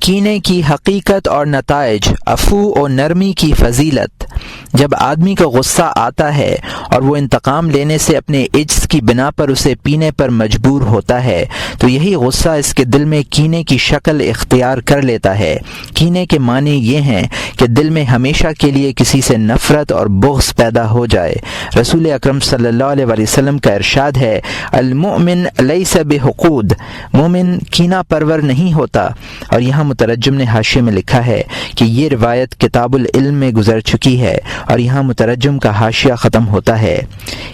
کینے کی حقیقت اور نتائج، عفو و نرمی کی فضیلت۔ جب آدمی کو غصہ آتا ہے اور وہ انتقام لینے سے اپنے عجز کی بنا پر اسے پینے پر مجبور ہوتا ہے تو یہی غصہ اس کے دل میں کینے کی شکل اختیار کر لیتا ہے۔ کینے کے معنی یہ ہیں کہ دل میں ہمیشہ کے لیے کسی سے نفرت اور بغض پیدا ہو جائے۔ رسول اکرم صلی اللہ علیہ وسلم کا ارشاد ہے، المؤمن لیس بحقود، مومن کینہ پرور نہیں ہوتا۔ اور یہاں مترجم نے حاشیے میں لکھا ہے کہ یہ روایت کتاب العلم میں گزر چکی ہے، اور یہاں مترجم کا حاشیہ ختم ہوتا ہے۔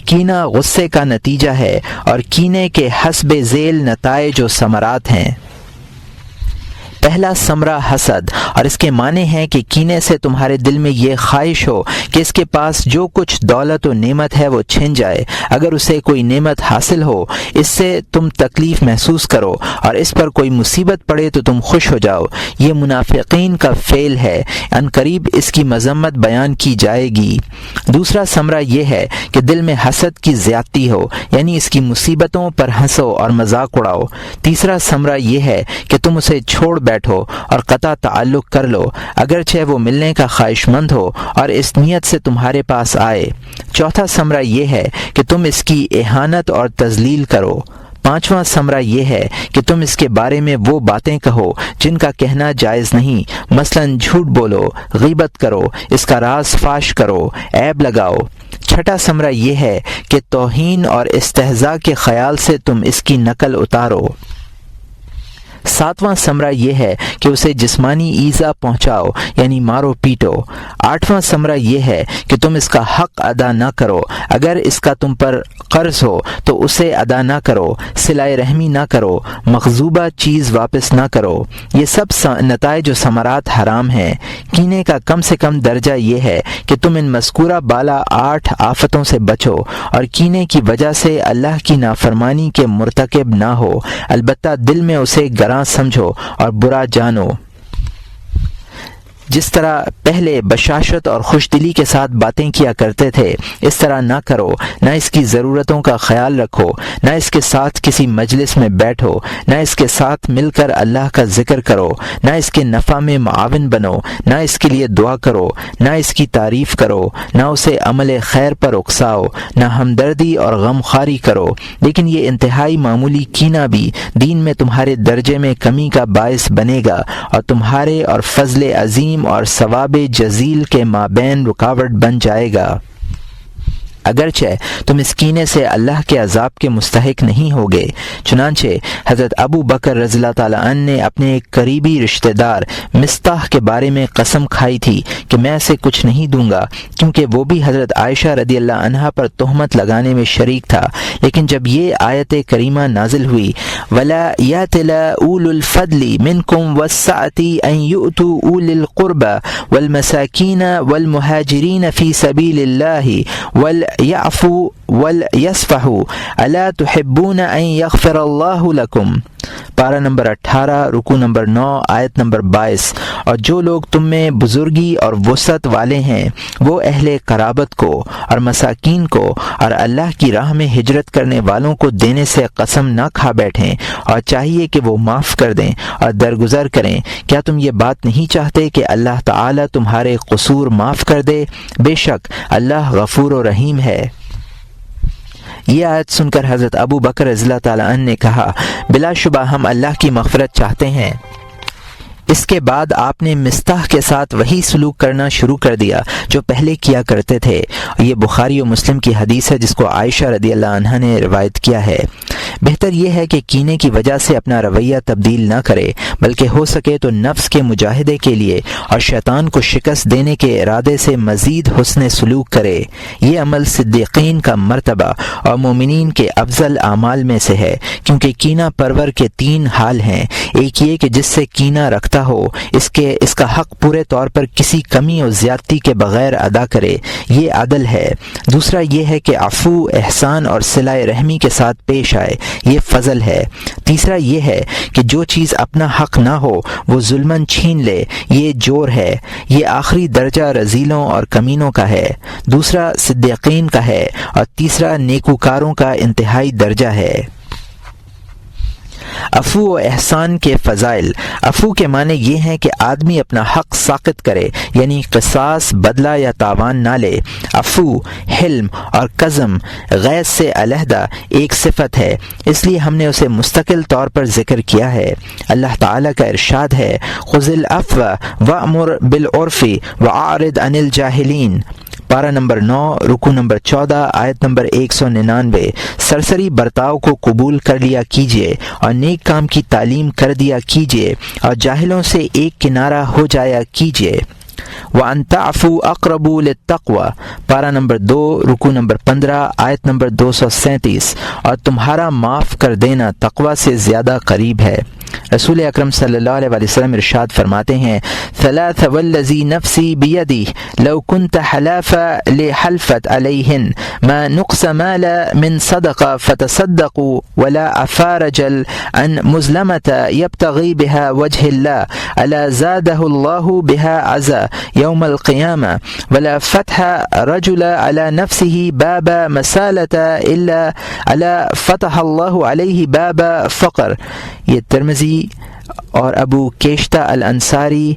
کینہ غصے کا نتیجہ ہے اور کینے کے حسب ذیل نتائج و ثمرات ہیں۔ پہلا ثمرہ حسد، اور اس کے معنی ہیں کہ کینے سے تمہارے دل میں یہ خواہش ہو کہ اس کے پاس جو کچھ دولت و نعمت ہے وہ چھن جائے۔ اگر اسے کوئی نعمت حاصل ہو اس سے تم تکلیف محسوس کرو، اور اس پر کوئی مصیبت پڑے تو تم خوش ہو جاؤ۔ یہ منافقین کا فعل ہے، ان قریب اس کی مذمت بیان کی جائے گی۔ دوسرا ثمرہ یہ ہے کہ دل میں حسد کی زیادتی ہو، یعنی اس کی مصیبتوں پر ہنسو اور مذاق اڑاؤ۔ تیسرا ثمرہ یہ ہے کہ تم اسے چھوڑ بیٹھو اور قطع تعلق کر لو، اگرچہ وہ ملنے کا خواہش مند ہو اور اس نیت سے تمہارے پاس آئے۔ چوتھا ثمرہ یہ ہے کہ تم اس کی اہانت اور تذلیل کرو۔ پانچواں ثمرہ یہ ہے کہ تم اس کے بارے میں وہ باتیں کہو جن کا کہنا جائز نہیں، مثلا جھوٹ بولو، غیبت کرو، اس کا راز فاش کرو، عیب لگاؤ۔ چھٹا ثمرہ یہ ہے کہ توہین اور استہزاء کے خیال سے تم اس کی نقل اتارو۔ ساتواں ثمرہ یہ ہے کہ اسے جسمانی ایذا پہنچاؤ، یعنی مارو پیٹو۔ آٹھواں ثمرہ یہ ہے کہ تم اس کا حق ادا نہ کرو، اگر اس کا تم پر قرض ہو تو اسے ادا نہ کرو، صلہ رحمی نہ کرو، مغصوبہ چیز واپس نہ کرو۔ یہ سب نتائج و ثمرات حرام ہیں۔ کینے کا کم سے کم درجہ یہ ہے کہ تم ان مذکورہ بالا 8 آفتوں سے بچو اور کینے کی وجہ سے اللہ کی نافرمانی کے مرتکب نہ ہو، البتہ دل میں اسے گراں سمجھو اور برا جانو۔ جس طرح پہلے بشاشت اور خوش دلی کے ساتھ باتیں کیا کرتے تھے اس طرح نہ کرو، نہ اس کی ضرورتوں کا خیال رکھو، نہ اس کے ساتھ کسی مجلس میں بیٹھو، نہ اس کے ساتھ مل کر اللہ کا ذکر کرو، نہ اس کے نفع میں معاون بنو، نہ اس کے لیے دعا کرو، نہ اس کی تعریف کرو، نہ اسے عمل خیر پر اکساؤ، نہ ہمدردی اور غمخواری کرو۔ لیکن یہ انتہائی معمولی کینہ بھی دین میں تمہارے درجے میں کمی کا باعث بنے گا اور تمہارے اور فضل عظیم اور ثواب جزیل کے مابین رکاوٹ بن جائے گا۔ اگرچہ تم اس کینے سے اللہ کے عذاب کے مستحق نہیں ہوگے۔ چنانچہ حضرت ابو بکر رضی اللہ تعالیٰ عنہ نے اپنے ایک قریبی رشتہ دار مصطح کے بارے میں قسم کھائی تھی کہ میں اسے کچھ نہیں دوں گا، کیونکہ وہ بھی حضرت عائشہ رضی اللہ عنہا پر تہمت لگانے میں شریک تھا۔ لیکن جب یہ آیت کریمہ نازل ہوئی، وَلَا يَأْتَلَ أُولُو الْفَضْلِ مِنْكُمْ وَالسَّعَةِ أَنْ يُؤْتُوا أُولِي الْقُرْبَى وَالْمَسَاكِينَ وَالْمُهَاجِرِينَ فِي سَبِيلِ اللَّهِ يعفو ولیصفحوا الا تحبون ان یغفر اللہ لکم۔ پارہ نمبر 18 رکوع نمبر 9 آیت نمبر 22۔ اور جو لوگ تم میں بزرگی اور وسعت والے ہیں وہ اہل قرابت کو اور مساکین کو اور اللہ کی راہ میں ہجرت کرنے والوں کو دینے سے قسم نہ کھا بیٹھیں، اور چاہیے کہ وہ معاف کر دیں اور درگزر کریں۔ کیا تم یہ بات نہیں چاہتے کہ اللہ تعالیٰ تمہارے قصور معاف کر دے؟ بے شک اللہ غفور و رحیم ہے۔ یہ آیت سن کر حضرت ابو بکر رضی اللہ تعالیٰ عنہ نے کہا، بلا شبہ ہم اللہ کی مغفرت چاہتے ہیں۔ اس کے بعد آپ نے مصطح کے ساتھ وہی سلوک کرنا شروع کر دیا جو پہلے کیا کرتے تھے۔ یہ بخاری و مسلم کی حدیث ہے جس کو عائشہ رضی اللہ عنہا نے روایت کیا ہے۔ بہتر یہ ہے کہ کینے کی وجہ سے اپنا رویہ تبدیل نہ کرے، بلکہ ہو سکے تو نفس کے مجاہدے کے لیے اور شیطان کو شکست دینے کے ارادے سے مزید حسن سلوک کرے۔ یہ عمل صدیقین کا مرتبہ اور مومنین کے افضل اعمال میں سے ہے، کیونکہ کینہ پرور کے 3 حال ہیں۔ ایک یہ کہ جس سے کینہ رکھتا ہو اس کا حق پورے طور پر کسی کمی اور زیادتی کے بغیر ادا کرے، یہ عدل ہے۔ دوسرا یہ ہے کہ عفو، احسان اور صلہ رحمی کے ساتھ پیش آئے، یہ فضل ہے۔ تیسرا یہ ہے کہ جو چیز اپنا حق نہ ہو وہ ظلماً چھین لے، یہ جور ہے۔ یہ آخری درجہ رذیلوں اور کمینوں کا ہے، دوسرا صدیقین کا ہے، اور تیسرا نیکوکاروں کا انتہائی درجہ ہے۔ عفو و احسان کے فضائل۔ عفو کے معنی یہ ہیں کہ آدمی اپنا حق ساقط کرے، یعنی قصاص، بدلہ یا تاوان نہ لے۔ عفو، حلم اور قزم غیظ سے علیحدہ ایک صفت ہے، اس لیے ہم نے اسے مستقل طور پر ذکر کیا ہے۔ اللہ تعالیٰ کا ارشاد ہے، خذ العفو وأمر بالعرف وأعرض عن الجاہلین، پارہ نمبر 9 رکوع نمبر 14 آیت نمبر 199۔ سرسری برتاؤ کو قبول کر لیا کیجیے اور نیک کام کی تعلیم کر دیا کیجیے اور جاہلوں سے ایک کنارہ ہو جایا کیجیے۔ وَأَن تَعْفُوا أَقْرَبُ لِلتَّقْوَى، پارہ نمبر 2 رکوع نمبر 15 آیت نمبر 237، اور تمہارا معاف کر دینا تقوی سے زیادہ قریب ہے۔ رسول اکرم صلی اللہ علیہ وسلم ارشاد فرماتے ہیں، ثلاث والذی نفسی بیدی لو کنت حلافا لحلفت علیہن ما نقص مال من صدقہ فتصدقوا ولا عفا رجل عن مظلمة يبتغي بها وجه الله الا زاده الله بها عزا يوم القيامة ولا فتح رجل على نفسه باب مسالة الا الا فتح الله عليه باب فقر۔ یہ ترمذی اور ابو کیشتہ الانصاری،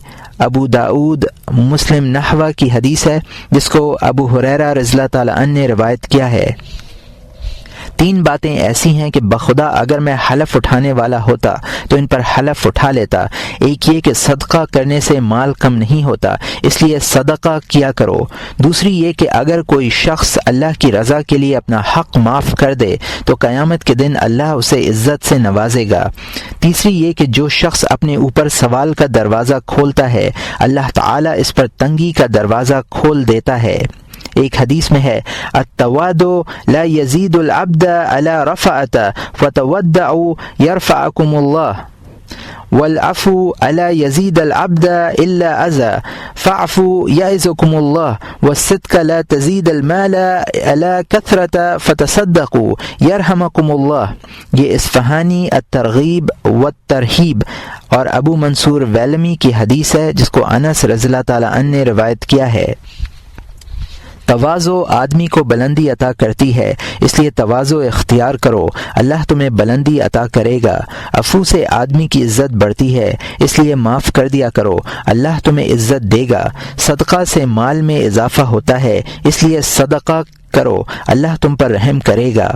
ابو داؤد، مسلم نحوہ کی حدیث ہے، جس کو ابو ہریرہ رضی اللہ تعالی عنہ نے روایت کیا ہے۔ تین باتیں ایسی ہیں کہ بخدا اگر میں حلف اٹھانے والا ہوتا تو ان پر حلف اٹھا لیتا۔ ایک یہ کہ صدقہ کرنے سے مال کم نہیں ہوتا، اس لیے صدقہ کیا کرو۔ دوسری یہ کہ اگر کوئی شخص اللہ کی رضا کے لیے اپنا حق معاف کر دے تو قیامت کے دن اللہ اسے عزت سے نوازے گا۔ تیسری یہ کہ جو شخص اپنے اوپر سوال کا دروازہ کھولتا ہے اللہ تعالیٰ اس پر تنگی کا دروازہ کھول دیتا ہے۔ ایک حدیث میں ہے، التواضع لا يزيد العبد على رفعة فتودعوا يرفعكم الله والعفو الا يزيد العبد الا اذى فاعفوا يعظكم الله والصدق لا تزيد المال الا كثرة فتصدقوا يرحمكم الله۔ یہ اصفہانی الترغیب والترہیب اور ابو منصور ویلمی کی حدیث ہے، جس کو انس رضی اللہ تعالی عنہ نے روایت کیا ہے۔ تواضع آدمی کو بلندی عطا کرتی ہے، اس لیے تواضع اختیار کرو، اللہ تمہیں بلندی عطا کرے گا۔ عفو سے آدمی کی عزت بڑھتی ہے، اس لیے معاف کر دیا کرو، اللہ تمہیں عزت دے گا۔ صدقہ سے مال میں اضافہ ہوتا ہے، اس لیے صدقہ کرو، اللہ تم پر رحم کرے گا۔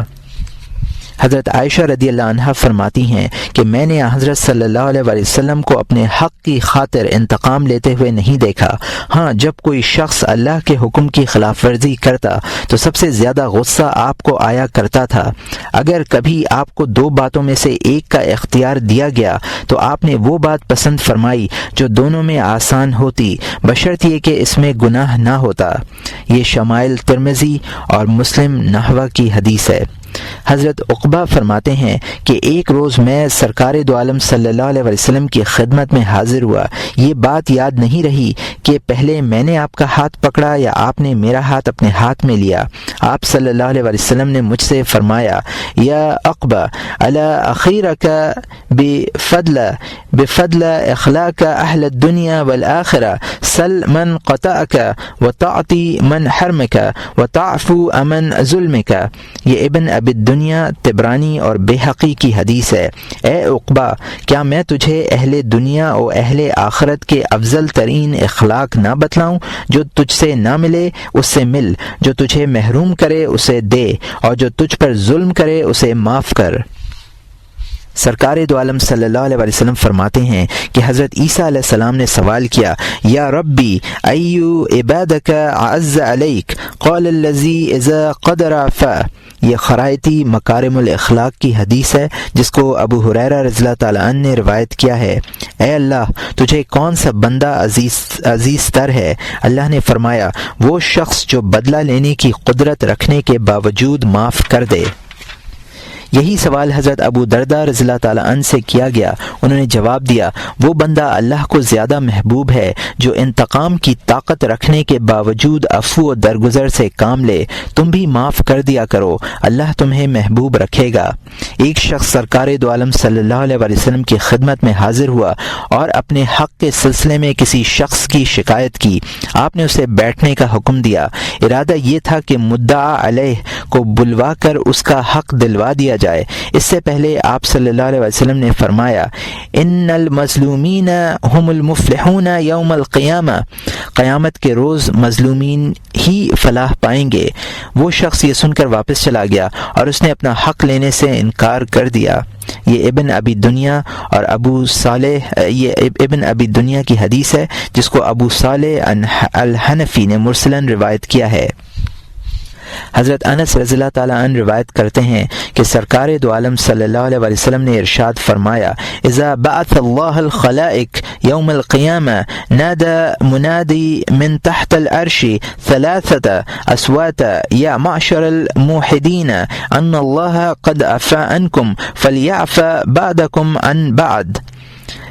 حضرت عائشہ رضی اللہ عنہا فرماتی ہیں کہ میں نے حضرت صلی اللہ علیہ وسلم کو اپنے حق کی خاطر انتقام لیتے ہوئے نہیں دیکھا۔ ہاں، جب کوئی شخص اللہ کے حکم کی خلاف ورزی کرتا تو سب سے زیادہ غصہ آپ کو آیا کرتا تھا۔ اگر کبھی آپ کو دو باتوں میں سے ایک کا اختیار دیا گیا تو آپ نے وہ بات پسند فرمائی جو دونوں میں آسان ہوتی، بشرط یہ کہ اس میں گناہ نہ ہوتا۔ یہ شمائل ترمذی اور مسلم نحوہ کی حدیث ہے۔ حضرت عقبہ فرماتے ہیں کہ ایک روز میں سرکار دو عالم صلی اللہ علیہ وسلم کی خدمت میں حاضر ہوا۔ یہ بات یاد نہیں رہی کہ پہلے میں نے آپ کا ہاتھ پکڑا یا آپ نے میرا ہاتھ اپنے ہاتھ میں لیا۔ آپ صلی اللہ علیہ وسلم نے مجھ سے فرمایا، یا عقبہ الا اخیرک بفضل اخلاق اہل الدنیا والآخرہ سل من قطعک وتعطی من حرمک وتعفو امن ظلمک۔ یہ ابن ابی الدنیا، طبرانی اور بیہقی کی حدیث ہے۔ اے عقبہ، کیا میں تجھے اہل دنیا اور اہل آخرت کے افضل ترین اخلاق نہ بتلاؤں؟ جو تجھ سے نہ ملے اس سے مل، جو تجھے محروم کرے اسے دے، اور جو تجھ پر ظلم کرے اسے معاف کر۔ سرکار دو عالم صلی اللہ علیہ وسلم فرماتے ہیں کہ حضرت عیسیٰ علیہ السلام نے سوال کیا، یا ربی ایو عبادک اعز علیک؟ قال الذی اذا قدر فا۔ یہ خرائطی مکارم الاخلاق کی حدیث ہے، جس کو ابو ہریرہ رضی اللہ تعالی عنہ نے روایت کیا ہے۔ اے اللہ، تجھے کون سا بندہ عزیز تر ہے؟ اللہ نے فرمایا، وہ شخص جو بدلہ لینے کی قدرت رکھنے کے باوجود معاف کر دے۔ یہی سوال حضرت ابو درداء رضی اللہ تعالی عنہ سے کیا گیا۔ انہوں نے جواب دیا، وہ بندہ اللہ کو زیادہ محبوب ہے جو انتقام کی طاقت رکھنے کے باوجود عفو و درگزر سے کام لے۔ تم بھی معاف کر دیا کرو، اللہ تمہیں محبوب رکھے گا۔ ایک شخص سرکار دو عالم صلی اللہ علیہ وسلم کی خدمت میں حاضر ہوا اور اپنے حق کے سلسلے میں کسی شخص کی شکایت کی۔ آپ نے اسے بیٹھنے کا حکم دیا۔ ارادہ یہ تھا کہ مدعا علیہ کو بلوا کر اس کا حق دلوا دیا جائے۔ اس سے پہلے آپ صلی اللہ علیہ وسلم نے فرمایا ان المظلومین هم المفلحون یوم القیامہ، قیامت کے روز مظلومین ہی فلاح پائیں گے۔ وہ شخص یہ سن کر واپس چلا گیا اور اس نے اپنا حق لینے سے انکار کر دیا۔ یہ ابن ابی دنیا اور ابو صالح، یہ ابن ابی دنیا کی حدیث ہے جس کو ابو صالح الحنفی نے مرسلاً روایت کیا ہے۔ حضرت انس رضی اللہ تعالیٰ عنہ روایت کرتے ہیں کہ سرکار دو عالم صلی اللہ علیہ وسلم نے ارشاد فرمایا اذا بعث اللہ الخلائق یوم القیامہ نادى منادی من تحت العرش ثلاثة اصوات یا معشر الموحدین ان اللہ قد عفا عنکم فلیعفا بعدکم عن بعد۔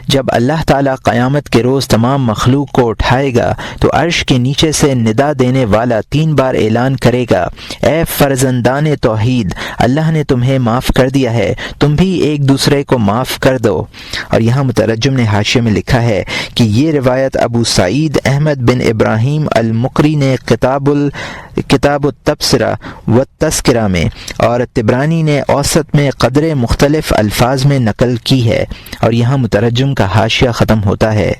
جب اللہ تعالیٰ قیامت کے روز تمام مخلوق کو اٹھائے گا تو عرش کے نیچے سے ندا دینے والا 3 بار اعلان کرے گا اے فرزندان توحید، اللہ نے تمہیں معاف کر دیا ہے، تم بھی ایک دوسرے کو معاف کر دو۔ اور یہاں مترجم نے حاشیے میں لکھا ہے کہ یہ روایت ابو سعید احمد بن ابراہیم المقری نے کتاب التبصرہ و تذکرہ میں اور طبرانی نے اوسط میں قدر مختلف الفاظ میں نقل کی ہے۔ اور یہاں مترجم کا حاشیہ ختم ہوتا ہے۔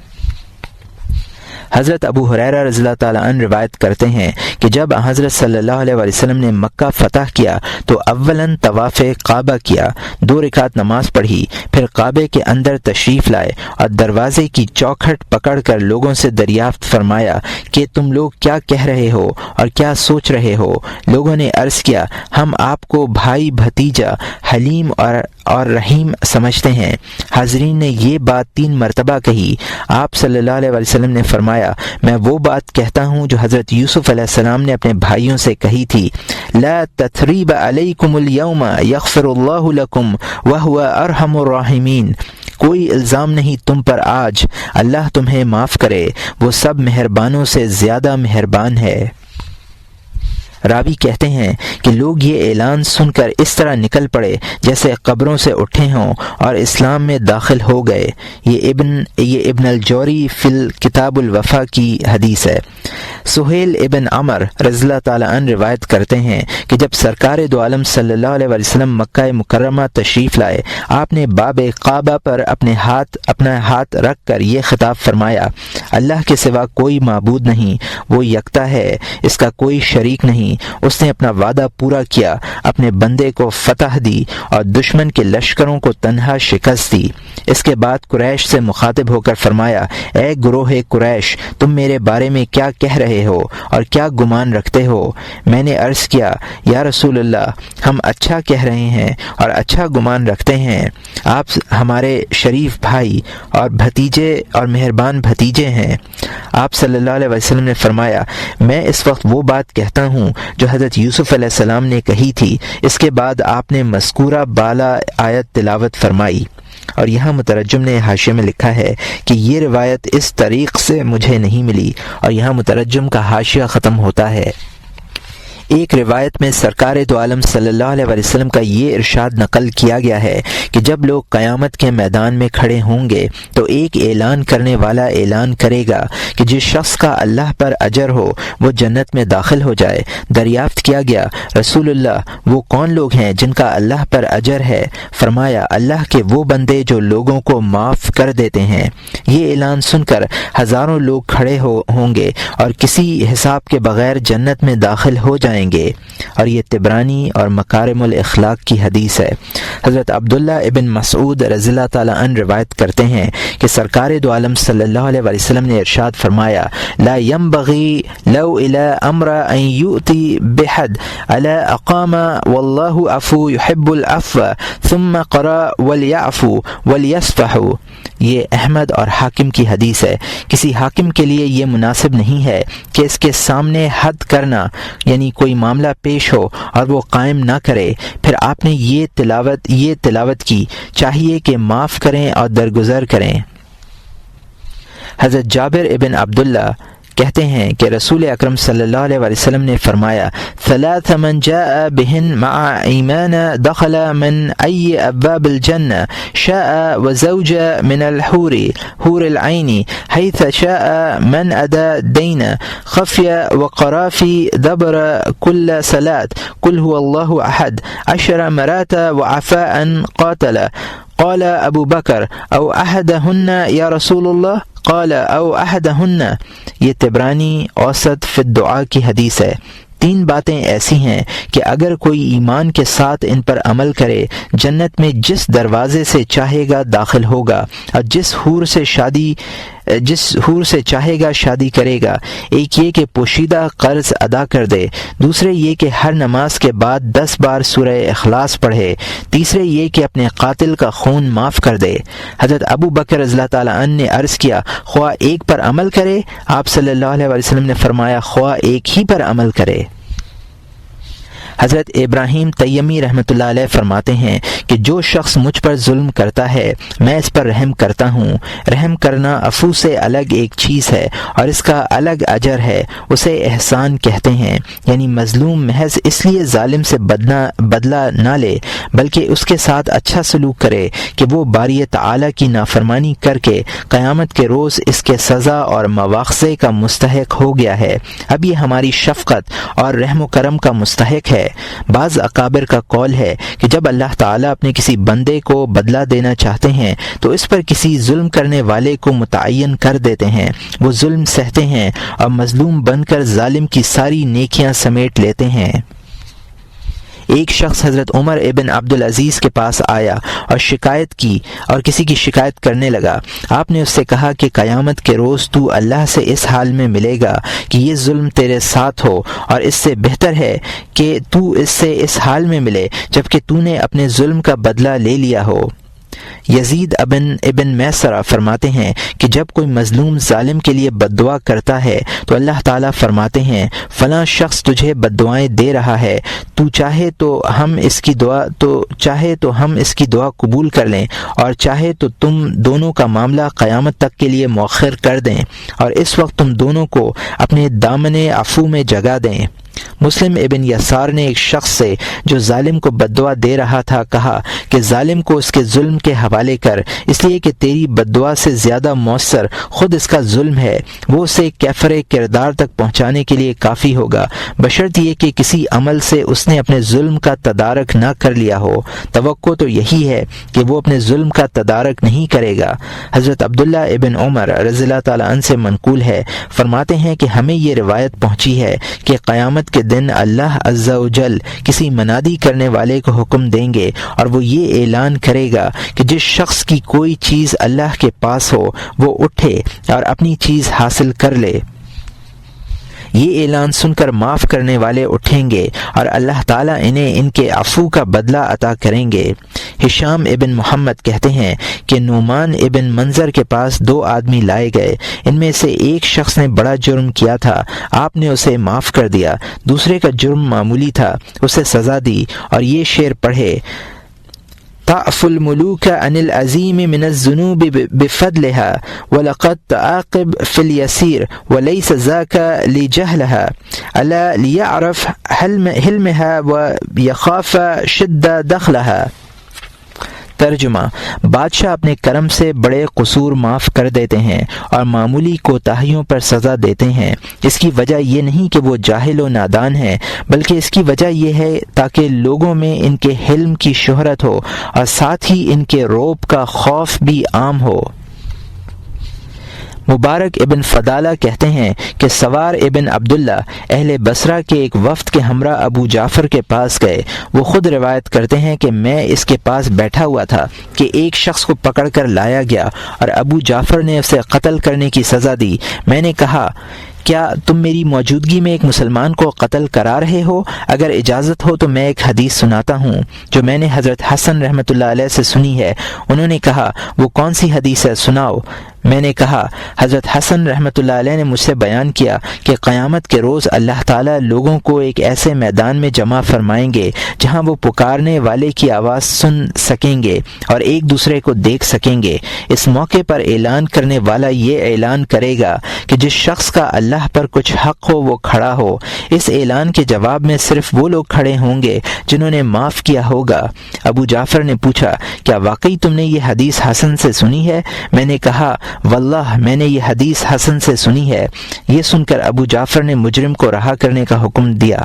حضرت ابو ہریرہ رضی اللہ تعالیٰ عنہ روایت کرتے ہیں کہ جب حضرت صلی اللہ علیہ وسلم نے مکہ فتح کیا تو اولاً طواف کعبہ کیا، 2 رکعت نماز پڑھی، پھر کعبے کے اندر تشریف لائے اور دروازے کی چوکھٹ پکڑ کر لوگوں سے دریافت فرمایا کہ تم لوگ کیا کہہ رہے ہو اور کیا سوچ رہے ہو؟ لوگوں نے عرض کیا ہم آپ کو بھائی بھتیجا حلیم اور رحیم سمجھتے ہیں۔ حاضرین نے یہ بات 3 مرتبہ کہی۔ آپ صلی اللہ علیہ وسلم نے فرمایا میں وہ بات کہتا ہوں جو حضرت یوسف علیہ السلام نے اپنے بھائیوں سے کہی تھی، لا تثریب علیکم اليوم یغفر اللہ لکم وہو ارحم الراحمین، کوئی الزام نہیں تم پر آج، اللہ تمہیں معاف کرے، وہ سب مہربانوں سے زیادہ مہربان ہے۔ راوی کہتے ہیں کہ لوگ یہ اعلان سن کر اس طرح نکل پڑے جیسے قبروں سے اٹھے ہوں اور اسلام میں داخل ہو گئے۔ یہ ابن الجوری فی الکتاب الوفا کی حدیث ہے۔ سہیل ابن عمر رضی اللہ تعالیٰ عنہ روایت کرتے ہیں کہ جب سرکار دو عالم صلی اللہ علیہ وسلم مکہ مکرمہ تشریف لائے، آپ نے باب کعبہ پر اپنا ہاتھ رکھ کر یہ خطاب فرمایا، اللہ کے سوا کوئی معبود نہیں، وہ یکتا ہے، اس کا کوئی شریک نہیں، اس نے اپنا وعدہ پورا کیا، اپنے بندے کو فتح دی اور دشمن کے لشکروں کو تنہا شکست دی۔ اس کے بعد قریش سے مخاطب ہو کر فرمایا، اے گروہ قریش، تم میرے بارے میں کیا کہہ رہے ہو اور کیا گمان رکھتے ہو؟ میں نے عرض کیا، یا رسول اللہ، ہم اچھا کہہ رہے ہیں اور اچھا گمان رکھتے ہیں، آپ ہمارے شریف بھائی اور بھتیجے اور مہربان بھتیجے ہیں۔ آپ صلی اللہ علیہ وسلم نے فرمایا، میں اس وقت وہ بات کہتا ہوں جو حضرت یوسف علیہ السلام نے کہی تھی۔ اس کے بعد آپ نے مذکورہ بالا آیت تلاوت فرمائی۔ اور یہاں مترجم نے حاشیے میں لکھا ہے کہ یہ روایت اس طریق سے مجھے نہیں ملی، اور یہاں مترجم کا حاشیہ ختم ہوتا ہے۔ ایک روایت میں سرکار دو عالم صلی اللہ علیہ وسلم کا یہ ارشاد نقل کیا گیا ہے کہ جب لوگ قیامت کے میدان میں کھڑے ہوں گے تو ایک اعلان کرنے والا اعلان کرے گا کہ جس شخص کا اللہ پر اجر ہو وہ جنت میں داخل ہو جائے۔ دریافت کیا گیا، رسول اللہ وہ کون لوگ ہیں جن کا اللہ پر اجر ہے؟ فرمایا، اللہ کے وہ بندے جو لوگوں کو معاف کر دیتے ہیں۔ یہ اعلان سن کر ہزاروں لوگ کھڑے ہوں گے اور کسی حساب کے بغیر جنت میں داخل ہو جائیں گے۔ اور یہ طبرانی اور مکارم الاخلاق کی حدیث ہے۔ حضرت عبداللہ ابن مسعود رضی اللہ تعالیٰ عنہ روایت کرتے ہیں کہ سرکار دو عالم صلی اللہ علیہ وسلم نے ارشاد فرمایا، لا ينبغي لو الى امر ان يؤتي بحد الا اقام والله عفو يحب العفو ثم قرأ وليعفوا وليصفحوا۔ یہ احمد اور حاکم کی حدیث ہے۔ کسی حاکم کے لیے یہ مناسب نہیں ہے کہ اس کے سامنے حد کرنا یعنی کوئی معاملہ پیش ہو اور وہ قائم نہ کرے۔ پھر آپ نے یہ تلاوت کی، چاہیے کہ معاف کریں اور درگزر کریں۔ حضرت جابر ابن عبداللہ کہتے ہیں کہ رسول اکرم صلی اللہ علیہ وسلم نے فرمایا ثلاث من جاء بهن مع ایمان دخل من ای ابواب الجنہ شاء وزوج من الحور حور العین حيث شاء من ادا دین خفی وقرافی دبر كل صلاة قل هو الله احد 10 مرات وعفاء قاتل قال ابو بکر او احدهن یا رسول اللہ قال او احدهن. یہ طبرانی اوسط فی الدعاء کی حدیث ہے. 3 باتیں ایسی ہیں کہ اگر کوئی ایمان کے ساتھ ان پر عمل کرے جنت میں جس دروازے سے چاہے گا داخل ہوگا اور جس حور سے چاہے گا شادی کرے گا. ایک یہ کہ پوشیدہ قرض ادا کر دے، دوسرے یہ کہ ہر نماز کے بعد 10 بار سورہ اخلاص پڑھے، تیسرے یہ کہ اپنے قاتل کا خون معاف کر دے. حضرت ابو بکر رضی اللہ تعالیٰ عنہ نے عرض کیا خواہ ایک پر عمل کرے؟ آپ صلی اللہ علیہ وسلم نے فرمایا خواہ ایک ہی پر عمل کرے. حضرت ابراہیم تیمی رحمۃ اللہ علیہ فرماتے ہیں کہ جو شخص مجھ پر ظلم کرتا ہے میں اس پر رحم کرتا ہوں. رحم کرنا عفو سے الگ ایک چیز ہے اور اس کا الگ اجر ہے، اسے احسان کہتے ہیں. یعنی مظلوم محض اس لیے ظالم سے بدلہ نہ لے بلکہ اس کے ساتھ اچھا سلوک کرے کہ وہ باری تعالیٰ کی نافرمانی کر کے قیامت کے روز اس کے سزا اور مواخذے کا مستحق ہو گیا ہے. اب یہ ہماری شفقت اور رحم و کرم کا مستحق ہے. بعض اکابر کا قول ہے کہ جب اللہ تعالیٰ اپنے کسی بندے کو بدلہ دینا چاہتے ہیں تو اس پر کسی ظلم کرنے والے کو متعین کر دیتے ہیں، وہ ظلم سہتے ہیں اور مظلوم بن کر ظالم کی ساری نیکیاں سمیٹ لیتے ہیں. ایک شخص حضرت عمر ابن عبدالعزیز کے پاس آیا اور شکایت کی اور کسی کی شکایت کرنے لگا. آپ نے اس سے کہا کہ قیامت کے روز تو اللہ سے اس حال میں ملے گا کہ یہ ظلم تیرے ساتھ ہو، اور اس سے بہتر ہے کہ تو اس سے اس حال میں ملے جبکہ تو نے اپنے ظلم کا بدلہ لے لیا ہو. یزید ابن میسرہ فرماتے ہیں کہ جب کوئی مظلوم ظالم کے لیے بد دعا کرتا ہے تو اللہ تعالیٰ فرماتے ہیں فلاں شخص تجھے بد دعائیں دے رہا ہے، تو چاہے تو ہم اس کی دعا قبول کر لیں اور چاہے تو تم دونوں کا معاملہ قیامت تک کے لیے مؤخر کر دیں اور اس وقت تم دونوں کو اپنے دامن عفو میں جگہ دیں. مسلم ابن یسار نے ایک شخص سے جو ظالم کو بد دعا دے رہا تھا کہا کہ ظالم کو اس کے ظلم کے حوالے کر، اس لیے کہ تیری بد دعا سے زیادہ مؤثر خود اس کا ظلم ہے، وہ اسے کیفر کردار تک پہنچانے کے لیے کافی ہوگا بشرط یہ کہ کسی عمل سے اس نے اپنے ظلم کا تدارک نہ کر لیا ہو. توقع تو یہی ہے کہ وہ اپنے ظلم کا تدارک نہیں کرے گا. حضرت عبداللہ ابن عمر رضی اللہ تعالیٰ عنہ سے منقول ہے، فرماتے ہیں کہ ہمیں یہ روایت پہنچی ہے کہ قیامت کے دن اللہ عز و جل کسی منادی کرنے والے کو حکم دیں گے اور وہ یہ اعلان کرے گا کہ جس شخص کی کوئی چیز اللہ کے پاس ہو وہ اٹھے اور اپنی چیز حاصل کر لے. یہ اعلان سن کر معاف کرنے والے اٹھیں گے اور اللہ تعالیٰ انہیں ان کے عفو کا بدلہ عطا کریں گے. ہشام ابن محمد کہتے ہیں کہ نعمان ابن منظر کے پاس 2 آدمی لائے گئے. ان میں سے ایک شخص نے بڑا جرم کیا تھا، آپ نے اسے معاف کر دیا. دوسرے کا جرم معمولی تھا، اسے سزا دی اور یہ شعر پڑھے تعف الملوك عن العظيم من الذنوب بفضلها ولقد تعاقب في اليسير وليس ذاك لجهلها ألا ليعرف حلمها ويخاف شدة دخلها. ترجمہ: بادشاہ اپنے کرم سے بڑے قصور معاف کر دیتے ہیں اور معمولی کوتاہیوں پر سزا دیتے ہیں. اس کی وجہ یہ نہیں کہ وہ جاہل و نادان ہیں بلکہ اس کی وجہ یہ ہے تاکہ لوگوں میں ان کے حلم کی شہرت ہو اور ساتھ ہی ان کے روب کا خوف بھی عام ہو. مبارک ابن فضالہ کہتے ہیں کہ سوار ابن عبداللہ اہل بصرہ کے ایک وفد کے ہمراہ ابو جعفر کے پاس گئے. وہ خود روایت کرتے ہیں کہ میں اس کے پاس بیٹھا ہوا تھا کہ ایک شخص کو پکڑ کر لایا گیا اور ابو جعفر نے اسے قتل کرنے کی سزا دی. میں نے کہا کیا تم میری موجودگی میں ایک مسلمان کو قتل کرا رہے ہو؟ اگر اجازت ہو تو میں ایک حدیث سناتا ہوں جو میں نے حضرت حسن رحمۃ اللہ علیہ سے سنی ہے. انہوں نے کہا وہ کون سی حدیث ہے، سناؤ. میں نے کہا حضرت حسن رحمۃ اللہ علیہ نے مجھ سے بیان کیا کہ قیامت کے روز اللہ تعالیٰ لوگوں کو ایک ایسے میدان میں جمع فرمائیں گے جہاں وہ پکارنے والے کی آواز سن سکیں گے اور ایک دوسرے کو دیکھ سکیں گے۔ اس موقع پر اعلان کرنے والا یہ اعلان کرے گا کہ جس شخص کا اللہ پر کچھ حق ہو وہ کھڑا ہو۔ اس اعلان کے جواب میں صرف وہ لوگ کھڑے ہوں گے جنہوں نے معاف کیا ہوگا۔ ابو جعفر نے پوچھا کیا واقعی تم نے یہ حدیث حسن سے سنی ہے؟ میں نے کہا واللہ میں نے یہ حدیث حسن سے سنی ہے۔ یہ سن کر ابو جعفر نے مجرم کو رہا کرنے کا حکم دیا۔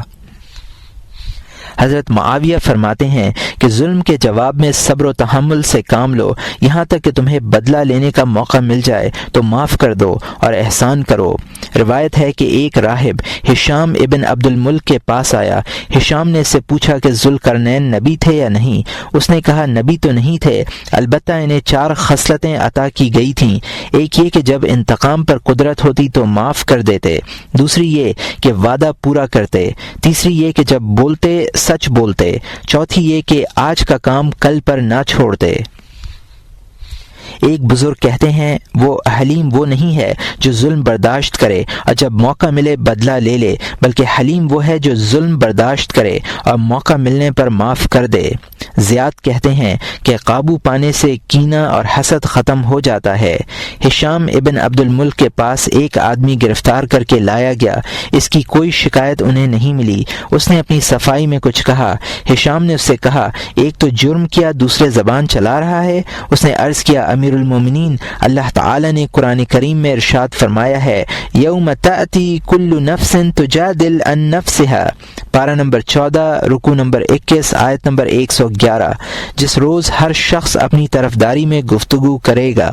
حضرت معاویہ فرماتے ہیں کہ ظلم کے جواب میں صبر و تحمل سے کام لو، یہاں تک کہ تمہیں بدلہ لینے کا موقع مل جائے تو معاف کر دو اور احسان کرو۔ روایت ہے کہ ایک راہب ہشام ابن عبد الملک کے پاس آیا۔ ہشام نے اس سے پوچھا کہ ذوالقرنین نبی تھے یا نہیں۔ اس نے کہا نبی تو نہیں تھے، البتہ انہیں 4 خصلتیں عطا کی گئی تھیں۔ ایک یہ کہ جب انتقام پر قدرت ہوتی تو معاف کر دیتے، دوسری یہ کہ وعدہ پورا کرتے، تیسری یہ کہ جب بولتے سچ بولتے، چوتھی یہ کہ آج کا کام کل پر نہ چھوڑتے۔ ایک بزرگ کہتے ہیں وہ حلیم وہ نہیں ہے جو ظلم برداشت کرے اور جب موقع ملے بدلہ لے لے، بلکہ حلیم وہ ہے جو ظلم برداشت کرے اور موقع ملنے پر معاف کر دے۔ زیاد کہتے ہیں کہ قابو پانے سے کینہ اور حسد ختم ہو جاتا ہے۔ ہشام ابن عبد الملک کے پاس ایک آدمی گرفتار کر کے لایا گیا، اس کی کوئی شکایت انہیں نہیں ملی۔ اس نے اپنی صفائی میں کچھ کہا۔ ہشام نے اس سے کہا ایک تو جرم کیا، دوسرے زبان چلا رہا ہے۔ اس نے عرض کیا امیر المومنین، اللہ تعالی نے قرآن کریم میں ارشاد فرمایا ہے یوم تأتی کل نفس تجادل عن نفسها، پارہ نمبر 14 رکوع نمبر 21 آیت نمبر 111، جس روز ہر شخص اپنی طرفداری میں گفتگو کرے گا۔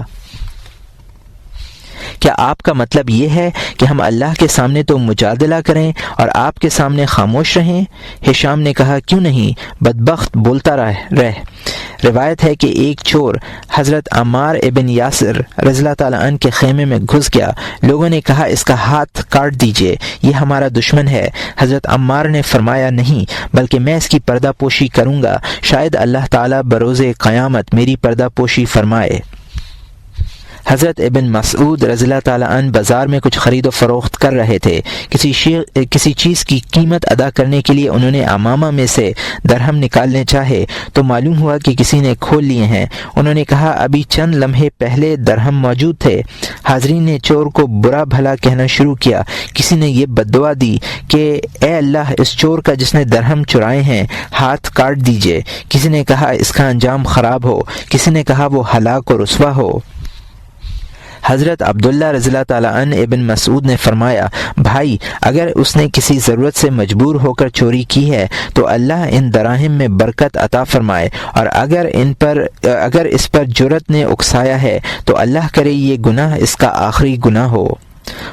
کیا آپ کا مطلب یہ ہے کہ ہم اللہ کے سامنے تو مجادلہ کریں اور آپ کے سامنے خاموش رہیں؟ ہشام نے کہا کیوں نہیں، بدبخت بولتا رہ۔ روایت ہے کہ ایک چور حضرت عمار ابن یاسر رضی اللہ تعالیٰ عنہ کے خیمے میں گھس گیا۔ لوگوں نے کہا اس کا ہاتھ کاٹ دیجئے، یہ ہمارا دشمن ہے۔ حضرت عمار نے فرمایا نہیں، بلکہ میں اس کی پردہ پوشی کروں گا، شاید اللہ تعالیٰ بروز قیامت میری پردہ پوشی فرمائے۔ حضرت ابن مسعود رضی اللہ تعالیٰ عنہ بازار میں کچھ خرید و فروخت کر رہے تھے۔ کسی چیز کی قیمت ادا کرنے کے لیے انہوں نے امامہ میں سے درہم نکالنے چاہے تو معلوم ہوا کہ کسی نے کھول لیے ہیں۔ انہوں نے کہا ابھی چند لمحے پہلے درہم موجود تھے۔ حاضرین نے چور کو برا بھلا کہنا شروع کیا۔ کسی نے یہ بددعا دی کہ اے اللہ اس چور کا جس نے درہم چرائے ہیں ہاتھ کاٹ دیجئے۔ کسی نے کہا اس کا انجام خراب ہو، کسی نے کہا وہ ہلاک و رسوا ہو۔ حضرت عبداللہ رضی اللہ تعالیٰ عنہ ابن مسعود نے فرمایا بھائی اگر اس نے کسی ضرورت سے مجبور ہو کر چوری کی ہے تو اللہ ان دراہم میں برکت عطا فرمائے، اور اگر اس پر جرت نے اکسایا ہے تو اللہ کرے یہ گناہ اس کا آخری گناہ ہو۔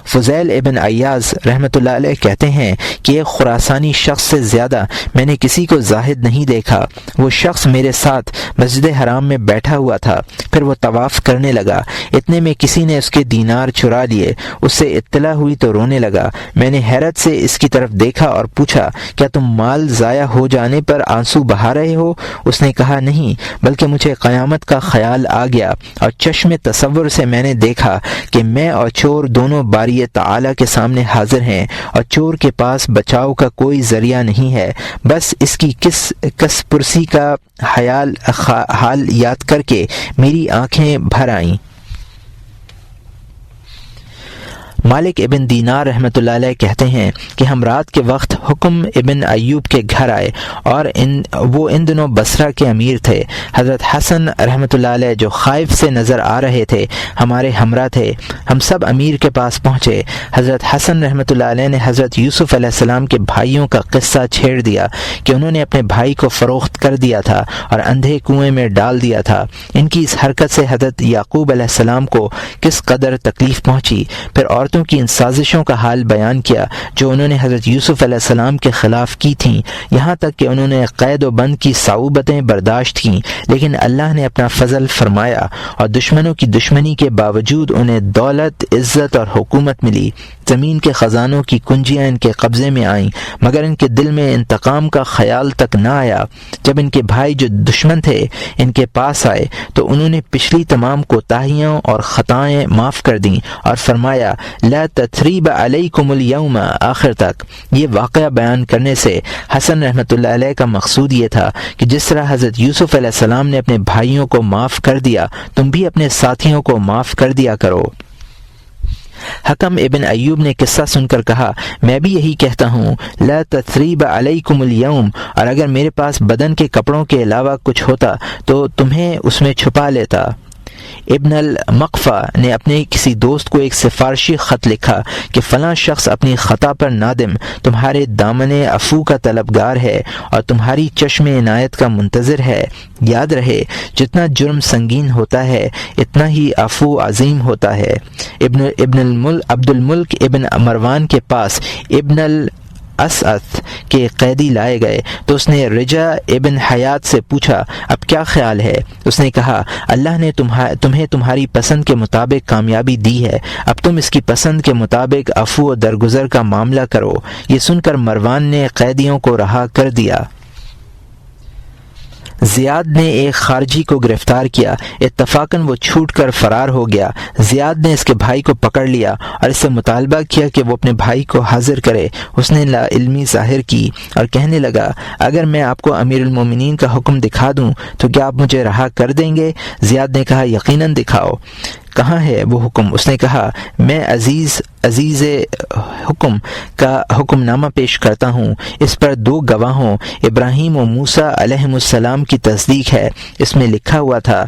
فضیل ابن عیاض رحمۃ اللہ علیہ کہتے ہیں کہ ایک خراسانی شخص سے زیادہ میں نے کسی کو زاہد نہیں دیکھا۔ وہ شخص میرے ساتھ مسجد حرام میں بیٹھا ہوا تھا، پھر وہ طواف کرنے لگا، اتنے میں کسی نے اس کے دینار چرا لیے۔ اس سے اطلاع ہوئی تو رونے لگا۔ میں نے حیرت سے اس کی طرف دیکھا اور پوچھا کیا تم مال ضائع ہو جانے پر آنسو بہا رہے ہو؟ اس نے کہا نہیں، بلکہ مجھے قیامت کا خیال آ گیا اور چشم تصور سے میں نے دیکھا کہ میں اور چور دونوں باری تعالی کے سامنے حاضر ہیں اور چور کے پاس بچاؤ کا کوئی ذریعہ نہیں ہے، بس اس کی کس پرسی کا حال یاد کر کے میری آنکھیں بھر آئیں۔ مالک ابن دینار رحمۃ اللہ علیہ کہتے ہیں کہ ہم رات کے وقت حکم ابن ایوب کے گھر آئے اور وہ ان دنوں بصرہ کے امیر تھے۔ حضرت حسن رحمۃ اللہ علیہ جو خائف سے نظر آ رہے تھے ہمارے ہمراہ تھے۔ ہم سب امیر کے پاس پہنچے۔ حضرت حسن رحمۃ اللہ علیہ نے حضرت یوسف علیہ السلام کے بھائیوں کا قصہ چھیڑ دیا کہ انہوں نے اپنے بھائی کو فروخت کر دیا تھا اور اندھے کنویں میں ڈال دیا تھا۔ ان کی اس حرکت سے حضرت یعقوب علیہ السلام کو کس قدر تکلیف پہنچی۔ پھر عورتوں کی ان سازشوں کا حال بیان کیا جو انہوں نے حضرت یوسف علیہ السلام کے خلاف کی تھیں، یہاں تک کہ انہوں نے قید و بند کی صعوبتیں برداشت کیں، لیکن اللہ نے اپنا فضل فرمایا اور دشمنوں کی دشمنی کے باوجود انہیں دولت، عزت اور حکومت ملی۔ زمین کے خزانوں کی کنجیاں ان کے قبضے میں آئیں، مگر ان کے دل میں انتقام کا خیال تک نہ آیا۔ جب ان کے بھائی جو دشمن تھے ان کے پاس آئے تو انہوں نے پچھلی تمام کوتاہیاں اور خطائیں معاف کر دیں اور فرمایا لا تثریب علیکم اليوم آخر تک۔ یہ واقعہ بیان کرنے سے حسن رحمۃ اللہ علیہ کا مقصود یہ تھا کہ جس طرح حضرت یوسف علیہ السلام نے اپنے بھائیوں کو معاف کر دیا، تم بھی اپنے ساتھیوں کو معاف کر دیا کرو۔ حکم ابن ایوب نے قصہ سن کر کہا میں بھی یہی کہتا ہوں لا تثریب علیکم اليوم، اور اگر میرے پاس بدن کے کپڑوں کے علاوہ کچھ ہوتا تو تمہیں اس میں چھپا لیتا۔ ابن المقفع نے اپنے کسی دوست کو ایک سفارشی خط لکھا کہ فلاں شخص اپنی خطا پر نادم، تمہارے دامن عفو کا طلبگار ہے اور تمہاری چشم عنایت کا منتظر ہے۔ یاد رہے جتنا جرم سنگین ہوتا ہے اتنا ہی عفو عظیم ہوتا ہے۔ عبد الملک ابن مروان کے پاس ابن اسعد کے قیدی لائے گئے تو اس نے رجا ابن حیات سے پوچھا اب کیا خیال ہے؟ اس نے کہا اللہ نے تمہیں تمہاری پسند کے مطابق کامیابی دی ہے، اب تم اس کی پسند کے مطابق عفو و درگزر کا معاملہ کرو۔ یہ سن کر مروان نے قیدیوں کو رہا کر دیا۔ زیاد نے ایک خارجی کو گرفتار کیا، اتفاقاً وہ چھوٹ کر فرار ہو گیا۔ زیاد نے اس کے بھائی کو پکڑ لیا اور اس سے مطالبہ کیا کہ وہ اپنے بھائی کو حاضر کرے۔ اس نے لا علمی ظاہر کی اور کہنے لگا اگر میں آپ کو امیر المومنین کا حکم دکھا دوں تو کیا آپ مجھے رہا کر دیں گے؟ زیاد نے کہا یقیناً دکھاؤ، کہاں ہے وہ حکم؟ اس نے کہا میں عزیز حکم کا حکم نامہ پیش کرتا ہوں، اس پر 2 گواہوں ابراہیم و موسیٰ علیہم السلام کی تصدیق ہے۔ اس میں لکھا ہوا تھا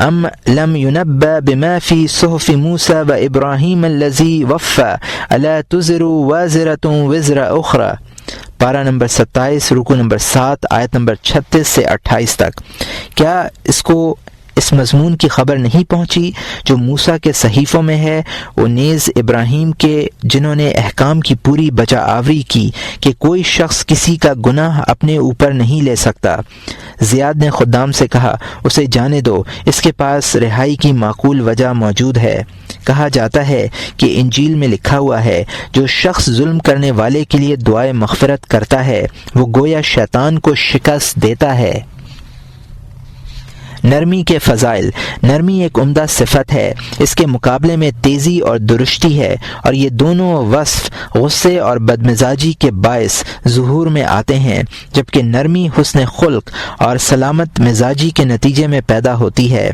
ام لم ينبأ بما في صحف موسى وابراہیم الذی وفى الا تزر وازرة وزر اخرى، پارہ نمبر 27 رکوع نمبر 7 آیت نمبر 36 سے 28 تک۔ کیا اس کو اس مضمون کی خبر نہیں پہنچی جو موسیٰ کے صحیفوں میں ہے، وہ نیز ابراہیم کے جنہوں نے احکام کی پوری بجا آوری کی کہ کوئی شخص کسی کا گناہ اپنے اوپر نہیں لے سکتا۔ زیاد نے خدام سے کہا اسے جانے دو، اس کے پاس رہائی کی معقول وجہ موجود ہے۔ کہا جاتا ہے کہ انجیل میں لکھا ہوا ہے جو شخص ظلم کرنے والے کے لیے دعائے مغفرت کرتا ہے وہ گویا شیطان کو شکست دیتا ہے۔ نرمی کے فضائل۔ نرمی ایک عمدہ صفت ہے، اس کے مقابلے میں تیزی اور درشتی ہے، اور یہ دونوں وصف غصے اور بدمزاجی کے باعث ظہور میں آتے ہیں، جبکہ نرمی حسن خلق اور سلامت مزاجی کے نتیجے میں پیدا ہوتی ہے۔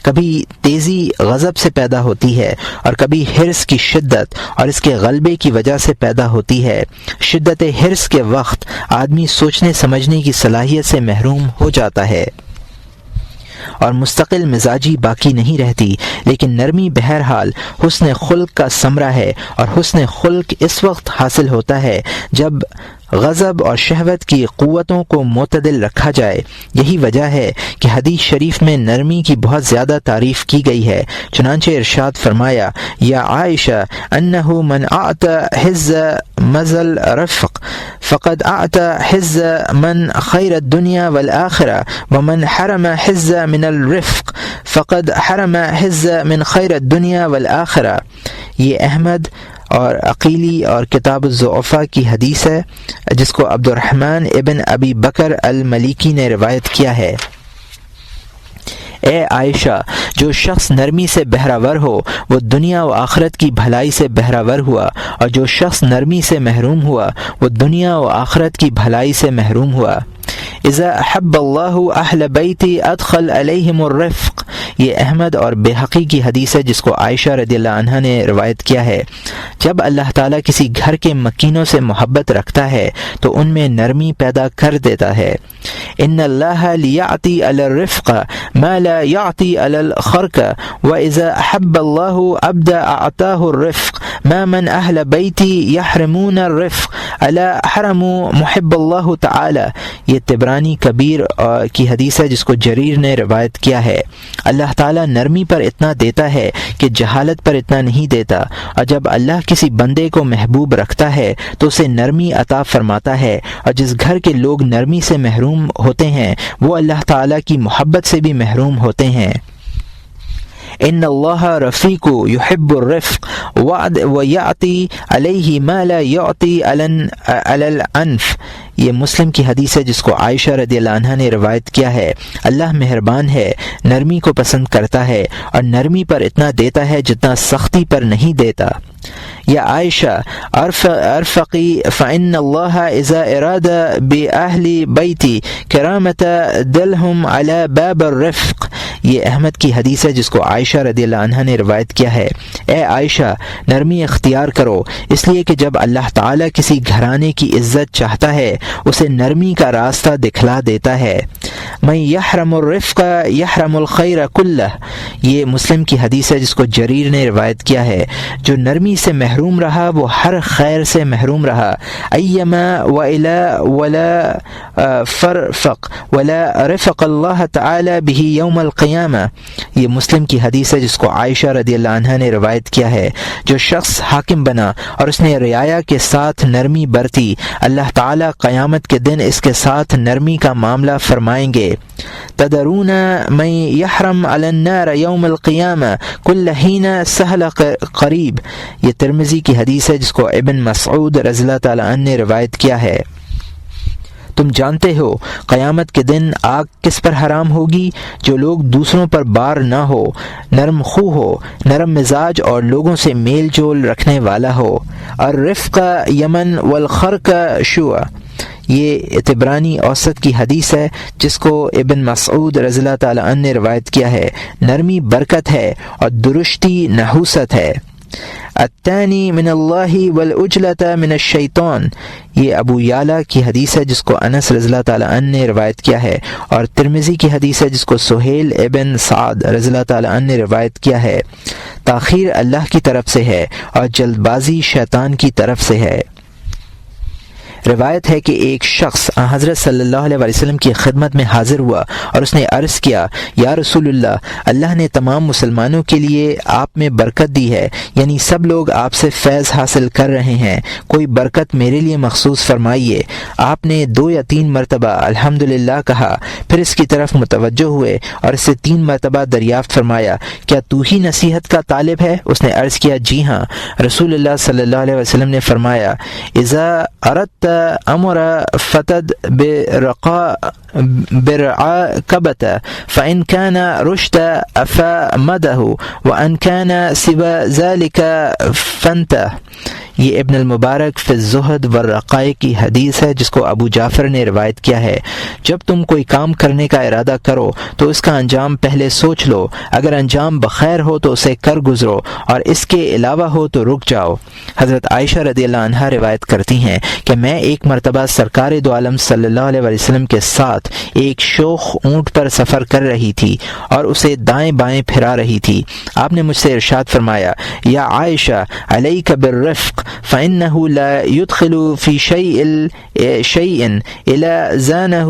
کبھی تیزی غضب سے پیدا ہوتی ہے اور کبھی حرص کی شدت اور اس کے غلبے کی وجہ سے پیدا ہوتی ہے۔ شدت حرص کے وقت آدمی سوچنے سمجھنے کی صلاحیت سے محروم ہو جاتا ہے اور مستقل مزاجی باقی نہیں رہتی، لیکن نرمی بہرحال حسن خلق کا ثمرہ ہے، اور حسن خلق اس وقت حاصل ہوتا ہے جب غضب اور شہوت کی قوتوں کو معتدل رکھا جائے۔ یہی وجہ ہے کہ حدیث شریف میں نرمی کی بہت زیادہ تعریف کی گئی ہے، چنانچہ ارشاد فرمایا یا عائشہ انہ من اعطى حز مزل رفق فقد اعطى حز من خیر الدنیا والآخرہ ومن حرم حز من الرفق فقد حرم حز من خیر الدنیا والآخرہ۔ یہ احمد اور عقیلی اور کتاب الضعفاء کی حدیث ہے جس کو عبد الرحمن ابن ابی بکر الملیکی نے روایت کیا ہے۔ اے عائشہ، جو شخص نرمی سے بہراور ہو وہ دنیا و آخرت کی بھلائی سے بہراور ہوا، اور جو شخص نرمی سے محروم ہوا وہ دنیا و آخرت کی بھلائی سے محروم ہوا۔ اذا احب اللہ اہل بیتی ادخل علیہم الرفق، یہ احمد اور بحقی کی حدیث ہے جس کو عائشہ رضی اللہ عنہا نے روایت کیا ہے۔ جب اللہ تعالیٰ کسی گھر کے مکینوں سے محبت رکھتا ہے تو ان میں نرمی پیدا کر دیتا ہے۔ ان اللہ لیعطی علی الرفق ما لا یعطی علی الخرق واذا احب اللہ ابدا اعطاہ الرفق ما من اہل بیتی یحرمون الرفق الا حرموا محب اللہ تعالی۔ یہ طبرانی کبیر کی حدیث ہے جس کو جریر نے روایت کیا ہے۔ اللہ تعالیٰ نرمی پر اتنا دیتا ہے کہ جہالت پر اتنا نہیں دیتا، اور جب اللہ کسی بندے کو محبوب رکھتا ہے تو اسے نرمی عطا فرماتا ہے، اور جس گھر کے لوگ نرمی سے محروم ہوتے ہیں وہ اللہ تعالیٰ کی محبت سے بھی محروم ہوتے ہیں۔ ان اللہ رفیق یحب الرفق ویعطی علیہ ما لا یعطی علی العنف. یہ مسلم کی حدیث ہے جس کو عائشہ رضی اللہ عنہا نے روایت کیا ہے. اللہ مہربان ہے، نرمی کو پسند کرتا ہے اور نرمی پر اتنا دیتا ہے جتنا سختی پر نہیں دیتا. یا عائشہ ارفقی فإن اللہ اذا اراد بأہل بیتی کرامت دلہم علی باب الرفق. یہ احمد کی حدیث ہے جس کو عائشہ رضی اللہ عنہا نے روایت کیا ہے. اے عائشہ، نرمی اختیار کرو، اس لیے کہ جب اللہ تعالیٰ کسی گھرانے کی عزت چاہتا ہے اسے نرمی کا راستہ دکھلا دیتا ہے. من یحرم الرفق یحرم الخیر کلہ. یہ مسلم کی حدیث ہے جس کو جریر نے روایت کیا ہے. جو نرمی سے محروم رہا وہ ہر خیر سے محروم رہا. ایما ولا فرفق ولا رفق اللہ تعالی بہ یوم القیامہ. یہ مسلم کی حدیث ہے جس کو عائشہ رضی اللہ عنہا نے روایت کیا ہے. جو شخص حاکم بنا اور اس نے رعایا کے ساتھ نرمی برتی، اللہ تعالی قیامت کے دن اس کے ساتھ نرمی کا معاملہ فرمائیں گے. تدرون من یحرم علی النار یوم القیامہ کل حین سہل قریب. یہ ترمذی کی حدیث ہے جس کو ابن مسعود رضی اللہ تعالی عنہ نے روایت کیا ہے. تم جانتے ہو قیامت کے دن آگ کس پر حرام ہوگی؟ جو لوگ دوسروں پر بار نہ ہو، نرم خو ہو، نرم مزاج اور لوگوں سے میل جول رکھنے والا ہو. الرفق یمن والخرق شوع. یہ طبرانی اوسط کی حدیث ہے جس کو ابن مسعود رضی اللہ تعالی عنہ نے روایت کیا ہے. نرمی برکت ہے اور درشتی نحوست ہے. الثانی من اللہ والعجلۃ من الشیطان. یہ ابو یعلا کی حدیث ہے جس کو انس رضی اللہ تعالی عنہ نے روایت کیا ہے، اور ترمذی کی حدیث ہے جس کو سہیل ابن سعد رضی اللہ تعالی عنہ نے روایت کیا ہے. تاخیر اللہ کی طرف سے ہے اور جلد بازی شیطان کی طرف سے ہے. روایت ہے کہ ایک شخص حضرت صلی اللہ علیہ وسلم کی خدمت میں حاضر ہوا اور اس نے عرض کیا، یا رسول اللہ، اللہ نے تمام مسلمانوں کے لیے آپ میں برکت دی ہے، یعنی سب لوگ آپ سے فیض حاصل کر رہے ہیں، کوئی برکت میرے لیے مخصوص فرمائیے. آپ نے 2 یا 3 مرتبہ الحمدللہ کہا، پھر اس کی طرف متوجہ ہوئے اور اس سے 3 مرتبہ دریافت فرمایا، کیا تو ہی نصیحت کا طالب ہے؟ اس نے عرض کیا، جی ہاں. رسول اللہ صلی اللہ علیہ وسلم نے فرمایا، اذا اردت امر فتد برعاقبت فان كان رشد فمده وان كان سوى ذلك فانته. یہ ابن المبارک فی الزہد والرقائق کی حدیث ہے جس کو ابو جعفر نے روایت کیا ہے. جب تم کوئی کام کرنے کا ارادہ کرو تو اس کا انجام پہلے سوچ لو، اگر انجام بخیر ہو تو اسے کر گزرو اور اس کے علاوہ ہو تو رک جاؤ. حضرت عائشہ رضی اللہ عنہا روایت کرتی ہیں کہ میں ایک مرتبہ سرکار دو عالم صلی اللہ علیہ وسلم کے ساتھ ایک شوخ اونٹ پر سفر کر رہی تھی اور اسے دائیں بائیں پھرا رہی تھی. آپ نے مجھ سے ارشاد فرمایا، یا عائشہ علیک بالرفق فإنه لا يدخل في شيء إلى زانه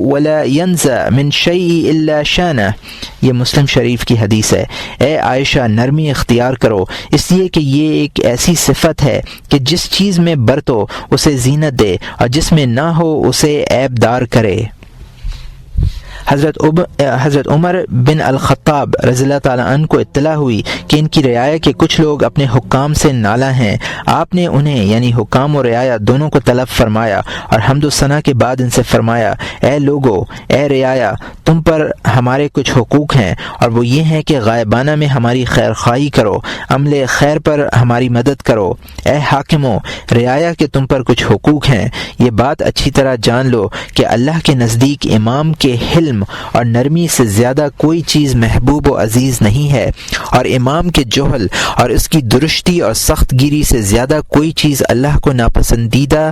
ولا ينزع من شيء إلا شانه. یہ مسلم شریف کی حدیث ہے. اے عائشہ، نرمی اختیار کرو، اس لیے کہ یہ ایک ایسی صفت ہے کہ جس چیز میں برتو اسے زینت دے اور جس میں نہ ہو اسے عیب دار کرے. حضرت عمر بن الخطاب رضی اللہ تعالیٰ عنہ کو اطلاع ہوئی کہ ان کی رعایا کے کچھ لوگ اپنے حکام سے نالاں ہیں. آپ نے انہیں یعنی حکام و رعایا دونوں کو طلب فرمایا اور حمد و ثنا کے بعد ان سے فرمایا، اے لوگو، اے رعایا، تم پر ہمارے کچھ حقوق ہیں اور وہ یہ ہیں کہ غائبانہ میں ہماری خیر خواہی کرو، عمل خیر پر ہماری مدد کرو. اے حاکموں، رعایا کے تم پر کچھ حقوق ہیں. یہ بات اچھی طرح جان لو کہ اللہ کے نزدیک امام کے حلم اور نرمی سے زیادہ کوئی چیز محبوب و عزیز نہیں ہے، اور امام کے جہل اور اس کی درشتی اور سخت گیری سے زیادہ کوئی چیز اللہ کو ناپسندیدہ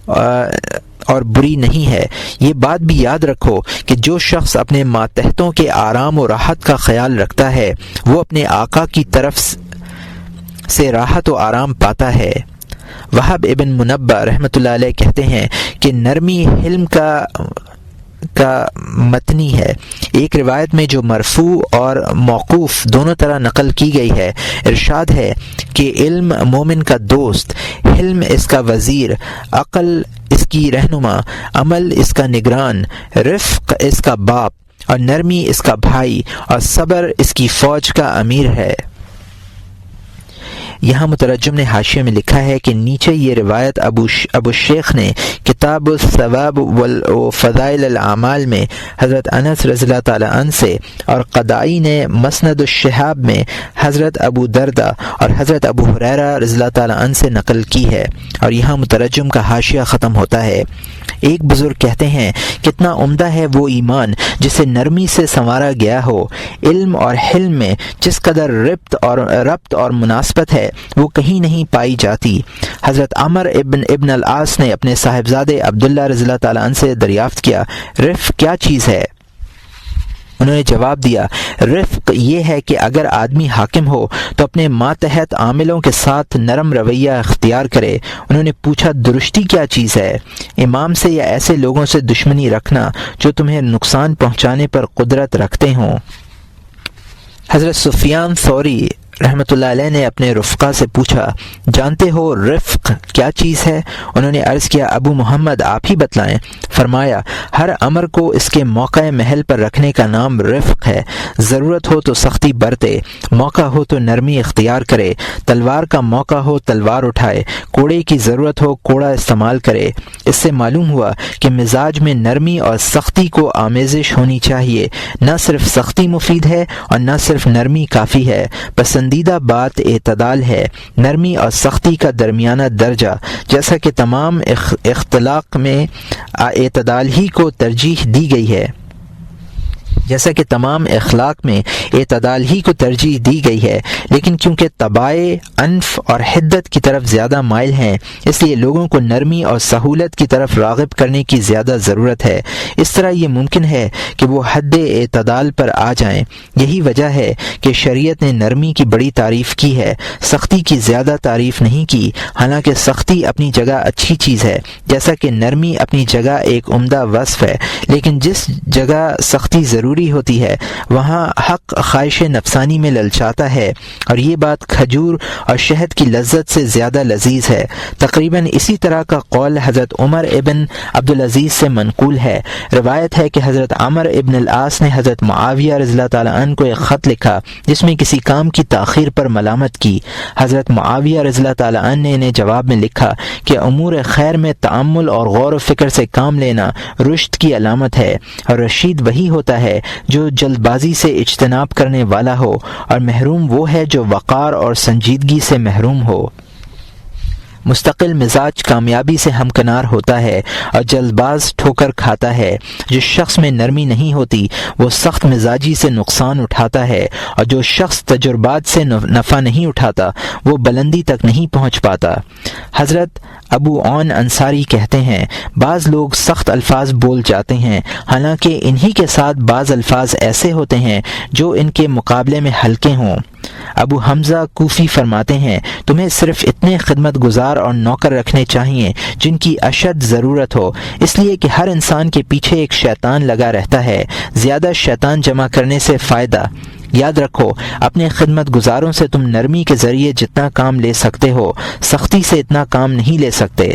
اور بری نہیں ہے. یہ بات بھی یاد رکھو کہ جو شخص اپنے ماتحتوں کے آرام و راحت کا خیال رکھتا ہے وہ اپنے آقا کی طرف سے راحت و آرام پاتا ہے. وہب ابن منبہ رحمۃ اللہ علیہ کہتے ہیں کہ نرمی حلم کا متنی ہے. ایک روایت میں جو مرفوع اور موقوف دونوں طرح نقل کی گئی ہے، ارشاد ہے کہ علم مومن کا دوست، حلم اس کا وزیر، عقل اس کی رہنما، عمل اس کا نگران، رفق اس کا باپ اور نرمی اس کا بھائی اور صبر اس کی فوج کا امیر ہے۔ یہاں مترجم نے حاشیے میں لکھا ہے کہ نیچے یہ روایت ابو شیخ نے کتاب الثواب وفضائل الاعمال میں حضرت انس رضی اللہ تعالیٰ عنہ سے، اور قدائی نے مسند الشہاب میں حضرت ابو دردہ اور حضرت ابو ہریرہ رضی اللہ تعالیٰ عنہ سے نقل کی ہے۔ اور یہاں مترجم کا حاشیہ ختم ہوتا ہے۔ ایک بزرگ کہتے ہیں، کتنا عمدہ ہے وہ ایمان جسے نرمی سے سنوارا گیا ہو۔ علم اور حلم میں جس قدر ربط اور مناسبت ہے وہ کہیں نہیں پائی جاتی۔ حضرت عمر ابن العاص نے اپنے صاحبزادے عبداللہ رضی اللہ تعالیٰ عنہ سے دریافت کیا، رفق کیا چیز ہے؟ انہوں نے جواب دیا، رفق یہ ہے کہ اگر آدمی حاکم ہو تو اپنے ماتحت عاملوں کے ساتھ نرم رویہ اختیار کرے۔ انہوں نے پوچھا، درستی کیا چیز ہے؟ امام سے یا ایسے لوگوں سے دشمنی رکھنا جو تمہیں نقصان پہنچانے پر قدرت رکھتے ہوں۔ حضرت سفیان ثوری رحمۃ اللہ علیہ نے اپنے رفقا سے پوچھا، جانتے ہو رفق کیا چیز ہے؟ انہوں نے عرض کیا، ابو محمد آپ ہی بتلائیں۔ فرمایا، ہر امر کو اس کے موقع محل پر رکھنے کا نام رفق ہے۔ ضرورت ہو تو سختی برتے، موقع ہو تو نرمی اختیار کرے، تلوار کا موقع ہو تلوار اٹھائے، کوڑے کی ضرورت ہو کوڑا استعمال کرے۔ اس سے معلوم ہوا کہ مزاج میں نرمی اور سختی کو آمیزش ہونی چاہیے۔ نہ صرف سختی مفید ہے اور نہ صرف نرمی کافی ہے، پسندیدہ بات اعتدال ہے، نرمی اور سختی کا درمیانہ درجہ، جیسا کہ تمام اختلاق میں اعتدال ہی کو ترجیح دی گئی ہے۔ لیکن کیونکہ طبائع عنف اور حدت کی طرف زیادہ مائل ہیں، اس لیے لوگوں کو نرمی اور سہولت کی طرف راغب کرنے کی زیادہ ضرورت ہے۔ اس طرح یہ ممکن ہے کہ وہ حد اعتدال پر آ جائیں۔ یہی وجہ ہے کہ شریعت نے نرمی کی بڑی تعریف کی ہے، سختی کی زیادہ تعریف نہیں کی، حالانکہ سختی اپنی جگہ اچھی چیز ہے، جیسا کہ نرمی اپنی جگہ ایک عمدہ وصف ہے۔ لیکن جس جگہ سختی ضروری ہوتی ہے وہاں حق خواہش نفسانی میں للچاتا ہے، اور یہ بات کھجور اور شہد کی لذت سے زیادہ لذیذ ہے۔ تقریباً اسی طرح کا قول حضرت عمر ابن عبدالعزیز سے منقول ہے۔ روایت ہے کہ حضرت عمر ابن العاص نے حضرت معاویہ رضی اللہ تعالیٰ عنہ کو ایک خط لکھا جس میں کسی کام کی تاخیر پر ملامت کی۔ حضرت معاویہ رضی اللہ تعالیٰ عنہ نے انہیں جواب میں لکھا کہ امور خیر میں تأمل اور غور و فکر سے کام لینا رشد کی علامت ہے، اور رشید وہی ہوتا ہے جو جلد بازی سے اجتناب کرنے والا ہو، اور محروم وہ ہے جو وقار اور سنجیدگی سے محروم ہو۔ مستقل مزاج کامیابی سے ہمکنار ہوتا ہے اور جلد باز ٹھوکر کھاتا ہے۔ جس شخص میں نرمی نہیں ہوتی وہ سخت مزاجی سے نقصان اٹھاتا ہے، اور جو شخص تجربات سے نفع نہیں اٹھاتا وہ بلندی تک نہیں پہنچ پاتا۔ حضرت ابو عون انصاری کہتے ہیں، بعض لوگ سخت الفاظ بول جاتے ہیں، حالانکہ انہی کے ساتھ بعض الفاظ ایسے ہوتے ہیں جو ان کے مقابلے میں ہلکے ہوں۔ ابو حمزہ کوفی فرماتے ہیں، تمہیں صرف اتنے خدمت گزار اور نوکر رکھنے چاہیے جن کی اشد ضرورت ہو، اس لیے کہ ہر انسان کے پیچھے ایک شیطان لگا رہتا ہے، زیادہ شیطان جمع کرنے سے فائدہ۔ یاد رکھو، اپنے خدمت گزاروں سے تم نرمی کے ذریعے جتنا کام لے سکتے ہو، سختی سے اتنا کام نہیں لے سکتے۔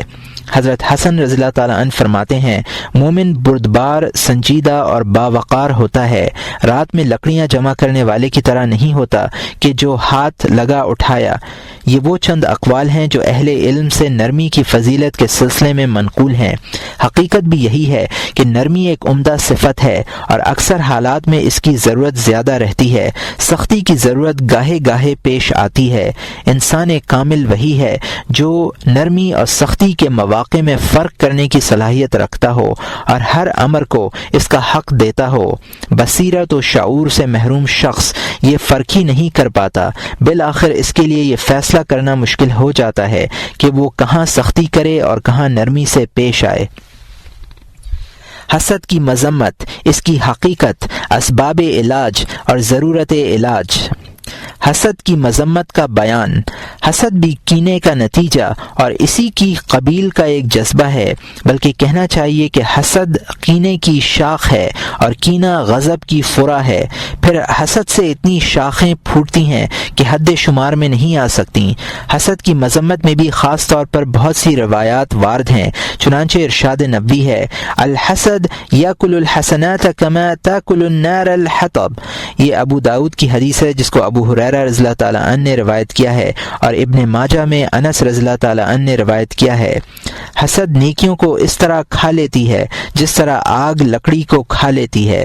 حضرت حسن رضی اللہ تعالیٰ عنہ فرماتے ہیں، مومن بردبار، سنجیدہ اور باوقار ہوتا ہے، رات میں لکڑیاں جمع کرنے والے کی طرح نہیں ہوتا کہ جو ہاتھ لگا اٹھایا۔ یہ وہ چند اقوال ہیں جو اہل علم سے نرمی کی فضیلت کے سلسلے میں منقول ہیں۔ حقیقت بھی یہی ہے کہ نرمی ایک عمدہ صفت ہے اور اکثر حالات میں اس کی ضرورت زیادہ رہتی ہے۔ سختی کی ضرورت گاہے گاہے پیش آتی ہے۔ انسان کامل وہی ہے جو نرمی اور سختی کے مواقع میں فرق کرنے کی صلاحیت رکھتا ہو اور ہر امر کو اس کا حق دیتا ہو۔ بصیرت و شعور سے محروم شخص یہ فرق ہی نہیں کر پاتا، بالآخر اس کے لیے یہ فیصلہ کرنا مشکل ہو جاتا ہے کہ وہ کہاں سختی کرے اور کہاں نرمی سے پیش آئے۔ حسد کی مذمت، اس کی حقیقت، اسباب علاج اور ضرورت علاج۔ حسد کی مذمت کا بیان۔ حسد بھی کینے کا نتیجہ اور اسی کی قبیل کا ایک جذبہ ہے، بلکہ کہنا چاہیے کہ حسد کینے کی شاخ ہے اور کینہ غضب کی فرع ہے۔ پھر حسد سے اتنی شاخیں پھوٹتی ہیں کہ حد شمار میں نہیں آ سکتی۔ حسد کی مذمت میں بھی خاص طور پر بہت سی روایات وارد ہیں، چنانچہ ارشاد نبوی ہے الحسد یاکل الحسنات کما تاکل النار الحطب۔ یہ ابو داؤد کی حدیث ہے جس کو ابو ہریرہ رضی اللہ تعالیٰ عنہ نے روایت کیا ہے، اور ابن ماجہ میں انس رضی اللہ تعالیٰ عنہ نے روایت کیا ہے۔ حسد نیکیوں کو اس طرح کھا لیتی ہے جس طرح آگ لکڑی کو کھا لیتی ہے۔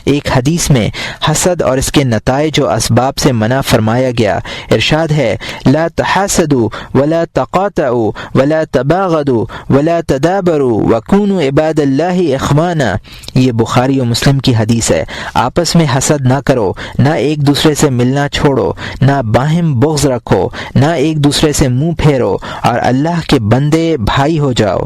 ایک حدیث میں حسد اور اس کے نتائج و اسباب سے منع فرمایا گیا۔ ارشاد ہے لا تحاسدوا ولا تقاطعوا ولا تباغضوا ولا تدابروا وكونوا عباد اللہ اخوانا۔ یہ بخاری و مسلم کی حدیث ہے۔ آپس میں حسد نہ کرو، نہ ایک دوسرے سے ملنا چھوڑو، نہ باہم بغض رکھو، نہ ایک دوسرے سے منہ پھیرو، اور اللہ کے بندے بھائی ہو جاؤ۔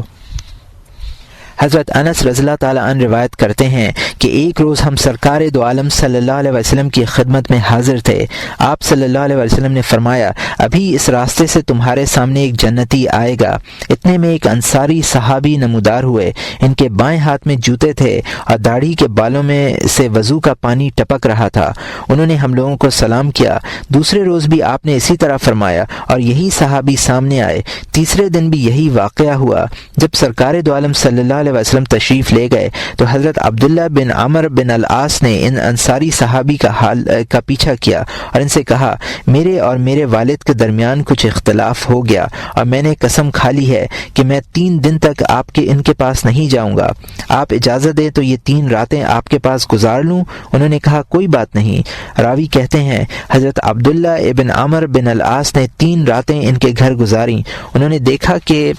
حضرت انس رضی اللہ تعالیٰ عنہ روایت کرتے ہیں کہ ایک روز ہم سرکار دو عالم صلی اللہ علیہ وسلم کی خدمت میں حاضر تھے۔ آپ صلی اللہ علیہ وسلم نے فرمایا ابھی اس راستے سے تمہارے سامنے ایک جنتی آئے گا۔ اتنے میں ایک انصاری صحابی نمودار ہوئے، ان کے بائیں ہاتھ میں جوتے تھے اور داڑھی کے بالوں میں سے وضو کا پانی ٹپک رہا تھا۔ انہوں نے ہم لوگوں کو سلام کیا۔ دوسرے روز بھی آپ نے اسی طرح فرمایا اور یہی صحابی سامنے آئے۔ تیسرے دن بھی یہی واقعہ ہوا۔ جب سرکار دو عالم صلی اللہ علیہ وسلم تشریف لے گئے تو حضرت عبداللہ بن عمر بن العاص نے ان انصاری صحابی کا پیچھا کیا اور ان سے کہا میرے اور میرے والد کے درمیان کچھ اختلاف ہو گیا اور میں نے قسم کھا لی ہے کہ میں 3 دن تک ان کے پاس نہیں جاؤں گا۔ آپ اجازت دیں تو یہ 3 راتیں آپ کے پاس گزار لوں؟ انہوں نے کہا کوئی بات نہیں۔ راوی کہتے ہیں حضرت عبداللہ ابن عمر بن العاص نے 3 راتیں ان کے گھر گزاریں۔ انہوں نے دیکھا کہ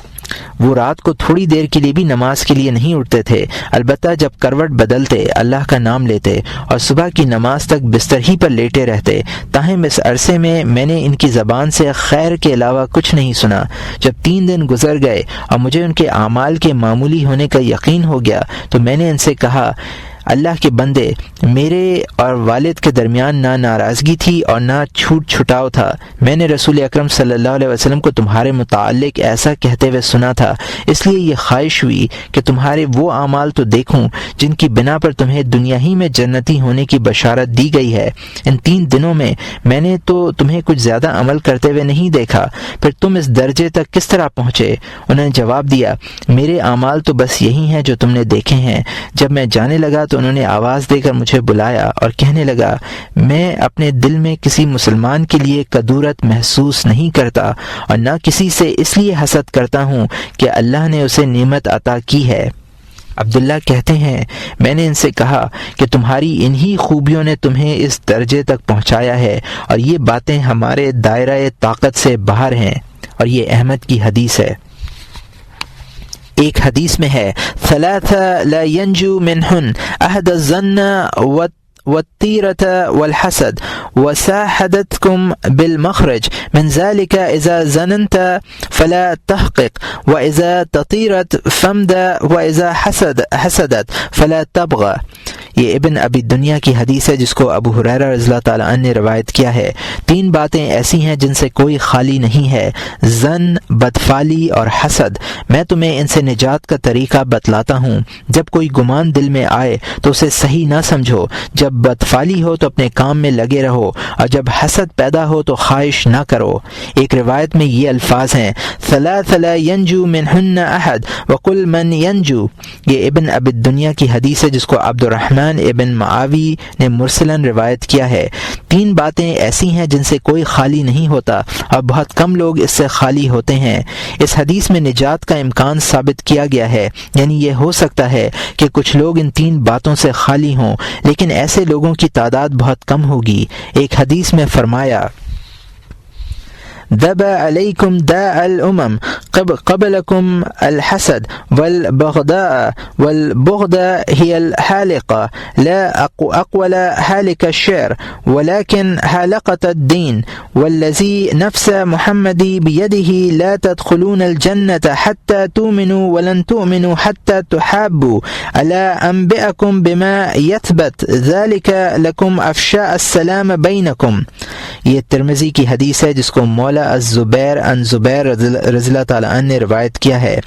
وہ رات کو تھوڑی دیر کے لیے بھی نماز کے لیے نہیں اٹھتے تھے، البتہ جب کروٹ بدلتے اللہ کا نام لیتے اور صبح کی نماز تک بستر ہی پر لیٹے رہتے۔ تاہم اس عرصے میں نے ان کی زبان سے خیر کے علاوہ کچھ نہیں سنا۔ جب 3 دن گزر گئے اور مجھے ان کے اعمال کے معمولی ہونے کا یقین ہو گیا تو میں نے ان سے کہا اللہ کے بندے، میرے اور والد کے درمیان نہ ناراضگی تھی اور نہ چھوٹ چھٹاؤ تھا۔ میں نے رسول اکرم صلی اللہ علیہ وسلم کو تمہارے متعلق ایسا کہتے ہوئے سنا تھا، اس لیے یہ خواہش ہوئی کہ تمہارے وہ اعمال تو دیکھوں جن کی بنا پر تمہیں دنیا ہی میں جنتی ہونے کی بشارت دی گئی ہے۔ ان 3 دنوں میں نے تو تمہیں کچھ زیادہ عمل کرتے ہوئے نہیں دیکھا، پھر تم اس درجے تک کس طرح پہنچے؟ انہوں نے جواب دیا میرے اعمال تو بس یہی ہیں جو تم نے دیکھے ہیں۔ جب میں جانے لگا تو انہوں نے آواز دے کر مجھے بلایا اور کہنے لگا میں اپنے دل میں کسی مسلمان کے لیے کدورت محسوس نہیں کرتا اور نہ کسی سے اس لیے حسد کرتا ہوں کہ اللہ نے اسے نعمت عطا کی ہے۔ عبداللہ کہتے ہیں میں نے ان سے کہا کہ تمہاری انہی خوبیوں نے تمہیں اس درجے تک پہنچایا ہے اور یہ باتیں ہمارے دائرہ طاقت سے باہر ہیں، اور یہ احمد کی حدیث ہے۔ ایک حدیث میں ہے ثلاثہ لا ينجو منہن احد الظن والطيرة والحسد وساحدتكم بالمخرج من ذلك إذا ظننت فلا تحقق وإذا تطيرت فامد وإذا حسدت فلا تبغى۔ یہ ابن ابی دنیا کی حدیث ہے جس کو ابو ہریرہ رضی اللہ تعالیٰ عنہ نے روایت کیا ہے۔ 3 باتیں ایسی ہیں جن سے کوئی خالی نہیں ہے، ظن، بدفعلی اور حسد۔ میں تمہیں ان سے نجات کا طریقہ بتلاتا ہوں۔ جب کوئی گمان دل میں آئے تو اسے صحیح نہ سمجھو، جب بدفعلی ہو تو اپنے کام میں لگے رہو، اور جب حسد پیدا ہو تو خواہش نہ کرو۔ ایک روایت میں یہ الفاظ ہیں ثلاث لا ينجو منہن احد وقل من ينجو۔ یہ ابن ابی دنیا کی حدیث ہے جس کو عبد الرحمن ابن معاوی نے مرسلن روایت کیا ہے۔ 3 باتیں ایسی ہیں جن سے کوئی خالی نہیں ہوتا اور بہت کم لوگ اس سے خالی ہوتے ہیں۔ اس حدیث میں نجات کا امکان ثابت کیا گیا ہے، یعنی یہ ہو سکتا ہے کہ کچھ لوگ ان 3 باتوں سے خالی ہوں، لیکن ایسے لوگوں کی تعداد بہت کم ہوگی۔ ایک حدیث میں فرمایا دب علیکم داء الامم قبلكم الحسد والبغضاء والبغض هي الحالقة لا أقول حالق الشعر ولكن حالقة الدين والذي نفس محمد بيده لا تدخلون الجنة حتى تؤمنوا ولن تؤمنوا حتى تحابوا ألا أنبئكم بما يثبت ذلك لكم أفشاء السلام بينكم. یہ ترمذی کی حدیث ہے جس کو مولا الزبیر ان زبیر رضی اللہ تعالیٰ عنہ نے روایت کیا ہے.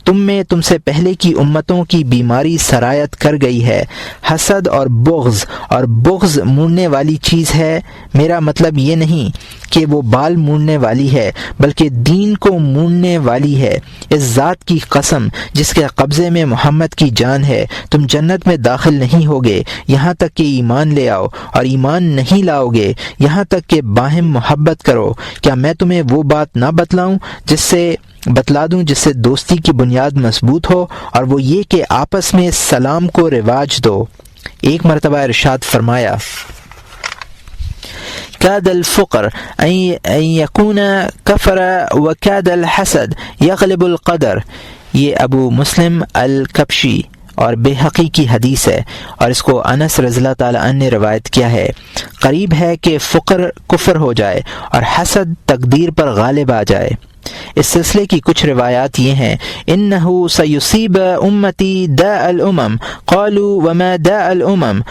تم میں تم سے پہلے کی امتوں کی بیماری سرایت کر گئی ہے، حسد اور بغض موننے والی چیز ہے. میرا مطلب یہ نہیں کہ وہ بال موننے والی ہے بلکہ دین کو موننے والی ہے. اس ذات کی قسم جس کے قبضے میں محمد کی جان ہے، تم جنت میں داخل نہیں ہوگے یہاں تک کہ ایمان لے آؤ، اور ایمان نہیں لاؤ گے یہاں تک کہ باہم محبت کرو. کیا میں تمہیں وہ بات نہ بتلا دوں جس سے دوستی کی بنیاد مضبوط ہو، اور وہ یہ کہ آپس میں سلام کو رواج دو. ایک مرتبہ ارشاد فرمایا كاد الفقر أن يكون كفر وكاد الحسد يغلب القدر. یہ ابو مسلم الکبشی اور بحقی کی حدیث ہے، اور اس کو انس رضی اللہ تعالیٰ عنہ نے روایت کیا ہے. قریب ہے کہ فقر کفر ہو جائے اور حسد تقدیر پر غالب آ جائے. اس سلسلے کی کچھ روایات یہ ہیں: انہو سیصیب امتی داء الامم قالوا وما داء الامم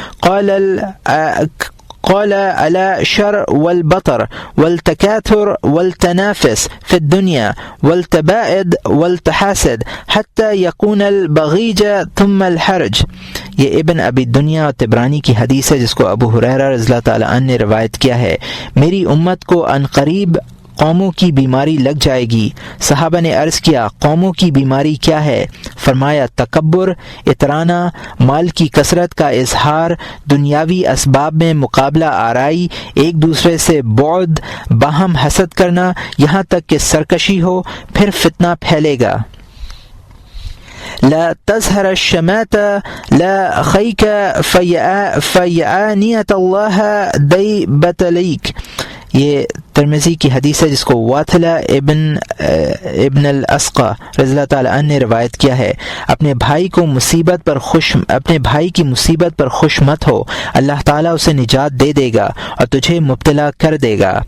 قال الا شر والبطر والتكاثر والتنافس في الدنيا والتباعد والتحاسد حتى يكون البغيج ثم الحرج. یہ ابن ابی دنیا اور طبرانی کی حدیث ہے جس کو ابو ہریرہ رضی اللہ تعالیٰ عنہ نے روایت کیا ہے. میری امت کو عنقریب قوموں کی بیماری لگ جائے گی. صحابہ نے عرض کیا قوموں کی بیماری کیا ہے؟ فرمایا تکبر، اترانا، مال کی کثرت کا اظہار، دنیاوی اسباب میں مقابلہ آرائی، ایک دوسرے سے بعد، باہم حسد کرنا، یہاں تک کہ سرکشی ہو. پھر فتنہ پھیلے گا. لا تظهر الشماتة لا خيك فيعانية الله ديبتليك. یہ ترمذی کی حدیث ہے جس کو واثلہ ابن الاسقا رضی اللہ تعالیٰ عنہ نے روایت کیا ہے. اپنے بھائی کی مصیبت پر خوش مت ہو، اللہ تعالیٰ اسے نجات دے دے گا اور تجھے مبتلا کر دے گا.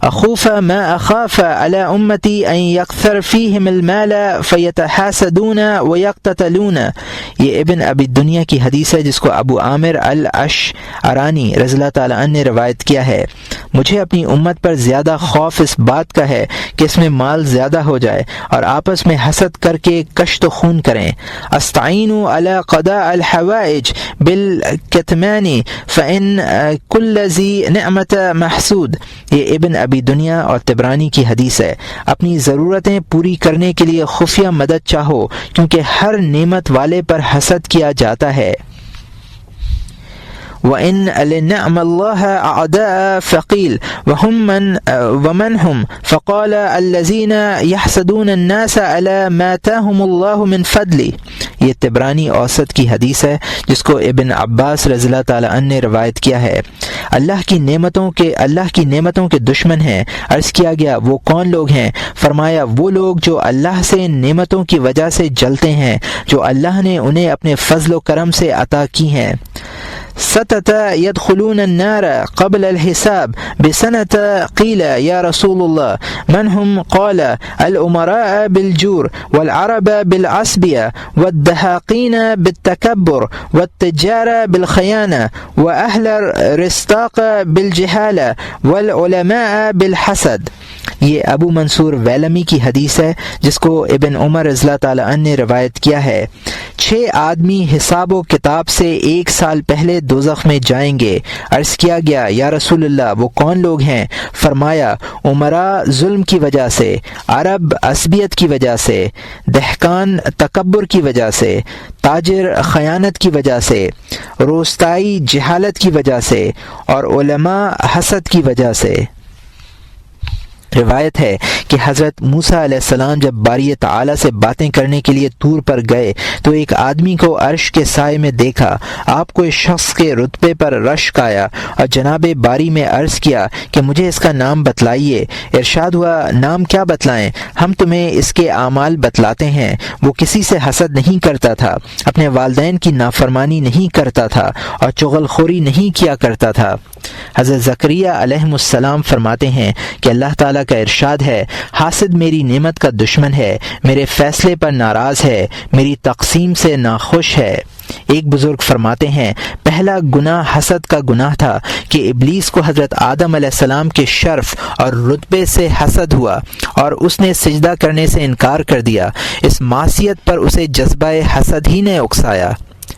اخوف ما اخاف على امتی ان یکثر فیہم المال فیتحاسدون ویقتتلون. یہ ابن ابی دنیا کی حدیث ہے جس کو ابو عامر الاشعرانی رضی اللہ تعالیٰ عنہ نے روایت کیا ہے. مجھے اپنی امت پر زیادہ خوف اس بات کا ہے کہ اس میں مال زیادہ ہو جائے اور آپس میں حسد کر کے کشت و خون کریں. استعین علی قضاء الحوائج بالکتمان فان کل ذی نعمت محسود. یہ ابن ابی دنیا اور طبرانی کی حدیث ہے. اپنی ضرورتیں پوری کرنے کے لیے خفیہ مدد چاہو کیونکہ ہر نعمت والے پر حسد کیا جاتا ہے. وَإِنَّ لِنِعْمَ اللَّهَ أَعْدَاءَ فَقِيلَ وَمَنْ هُمْ فَقَالَ الَّذِينَ يَحْسَدُونَ النَّاسَ عَلَى مَا آتَاهُمُ اللَّهُ مِنْ فَضْلِهِ. یہ طبرانی اوسط کی حدیث ہے جس کو ابن عباس رضی اللہ تعالیٰ عنہ نے روایت کیا ہے. اللہ کی نعمتوں کے دشمن ہیں. عرض کیا گیا وہ کون لوگ ہیں؟ فرمایا وہ لوگ جو اللہ سے نعمتوں کی وجہ سے جلتے ہیں جو اللہ نے انہیں اپنے فضل و کرم سے عطا کی ہیں. ستة يدخلون النار قبل الحساب بسنة. قيل يا رسول الله من هم؟ قال الأمراء بالجور والعرب بالعصبية والدهاقين بالتكبر والتجار بالخيانة وأهل الرستاق بالجهالة والعلماء بالحسد. یہ ابو منصور ویلمی کی حدیث ہے جس کو ابن عمر رضی اللہ تعالیٰ عنہ نے روایت کیا ہے. 6 آدمی حساب و کتاب سے 1 سال پہلے دوزخ میں جائیں گے. عرض کیا گیا یا رسول اللہ وہ کون لوگ ہیں؟ فرمایا عمراء ظلم کی وجہ سے، عرب عصبیت کی وجہ سے، دہقان تکبر کی وجہ سے، تاجر خیانت کی وجہ سے، روستائی جہالت کی وجہ سے، اور علماء حسد کی وجہ سے. روایت ہے کہ حضرت موسیٰ علیہ السلام جب باری تعالیٰ سے باتیں کرنے کے لیے طور پر گئے تو ایک آدمی کو عرش کے سائے میں دیکھا۔ آپ کو اس شخص کے رتبے پر رشک آیا اور جناب باری میں عرض کیا کہ مجھے اس کا نام بتلائیے۔ ارشاد ہوا، نام کیا بتلائیں، ہم تمہیں اس کے اعمال بتلاتے ہیں۔ وہ کسی سے حسد نہیں کرتا تھا، اپنے والدین کی نافرمانی نہیں کرتا تھا اور چغل خوری نہیں کیا کرتا تھا۔ حضرت زکریا علیہ السلام فرماتے ہیں کہ اللہ تعالیٰ کا ارشاد ہے، حاسد میری نعمت کا دشمن ہے، میرے فیصلے پر ناراض ہے، میری تقسیم سے ناخوش ہے۔ ایک بزرگ فرماتے ہیں، پہلا گناہ حسد کا گناہ تھا کہ ابلیس کو حضرت آدم علیہ السلام کے شرف اور رتبے سے حسد ہوا اور اس نے سجدہ کرنے سے انکار کر دیا۔ اس معصیت پر اسے جذبہ حسد ہی نے اکسایا۔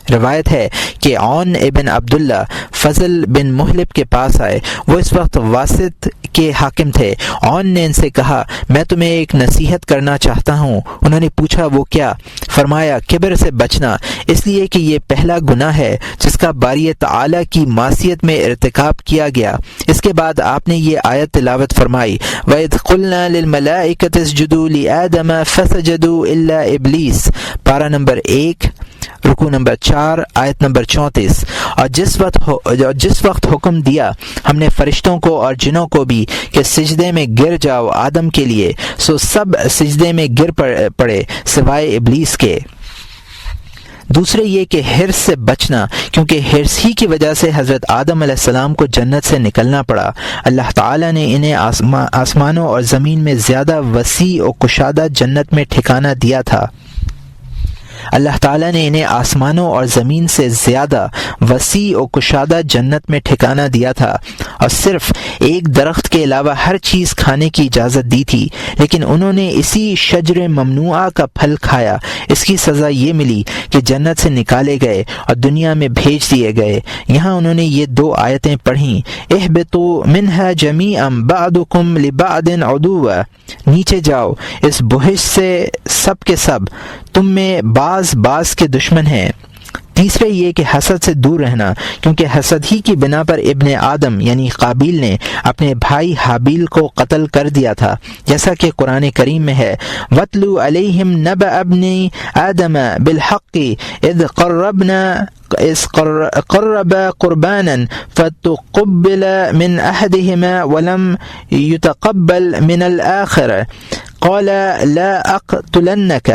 روایت ہے کہ عون ابن عبداللہ فضل بن محلب کے پاس آئے، وہ اس وقت واسط کے حاکم تھے۔ عون نے ان سے کہا، میں تمہیں ایک نصیحت کرنا چاہتا ہوں۔ انہوں نے پوچھا، وہ کیا؟ فرمایا، کبر سے بچنا، اس لیے کہ یہ پہلا گناہ ہے جس کا باری تعالیٰ کی معصیت میں ارتکاب کیا گیا۔ اس کے بعد آپ نے یہ آیت تلاوت فرمائی، وَإِذْ قُلْنَا لِلْمَلَائِكَةِ اسْجُدُوا لِآدَمَ فَسَجَدُوا إِلَّا إِبْلِيسَ، پارہ نمبر 1 رکوع نمبر 4 آیت نمبر 34۔ اور جس وقت حکم دیا ہم نے فرشتوں کو اور جنوں کو بھی کہ سجدے میں گر جاؤ آدم کے لیے، سو سب سجدے میں گر پڑے سوائے ابلیس کے۔ دوسرے یہ کہ حرص سے بچنا، کیونکہ حرص ہی کی وجہ سے حضرت آدم علیہ السلام کو جنت سے نکلنا پڑا۔ اللہ تعالیٰ نے انہیں آسمانوں اور زمین میں زیادہ وسیع و کشادہ جنت میں ٹھکانہ دیا تھا۔ اللہ تعالیٰ نے انہیں آسمانوں اور زمین سے زیادہ وسیع و کشادہ جنت میں ٹھکانہ دیا تھا اور صرف ایک درخت کے علاوہ ہر چیز کھانے کی اجازت دی تھی، لیکن انہوں نے اسی شجر ممنوعہ کا پھل کھایا۔ اس کی سزا یہ ملی کہ جنت سے نکالے گئے اور دنیا میں بھیج دیے گئے۔ یہاں انہوں نے یہ 2 آیتیں پڑھیں، اہبطوا منہا جمیعا بعضکم لبعض عدو، نیچے جاؤ اس بہشت سے سب کے سب تم میں بعض کے دشمن ہیں۔ تیسرے یہ کہ حسد سے دور رہنا، کیونکہ حسد ہی کی بنا پر ابن آدم یعنی قابیل نے اپنے بھائی حابیل کو قتل کر دیا تھا، جیسا کہ قرآن کریم میں ہے، وَاتْلُوا عَلَيْهِمْ نَبَأَ ابْنِ آدَمَ بِالْحَقِّ إِذْ قَرَّبَ قُرْبَانًا فَتُقُبِّلَ مِنْ أَحَدِهِمَا وَلَمْ يُتَقَبَّلْ مِنَ الْآخَرِ قَالَ لَا أَقْتُلَنَّكَ،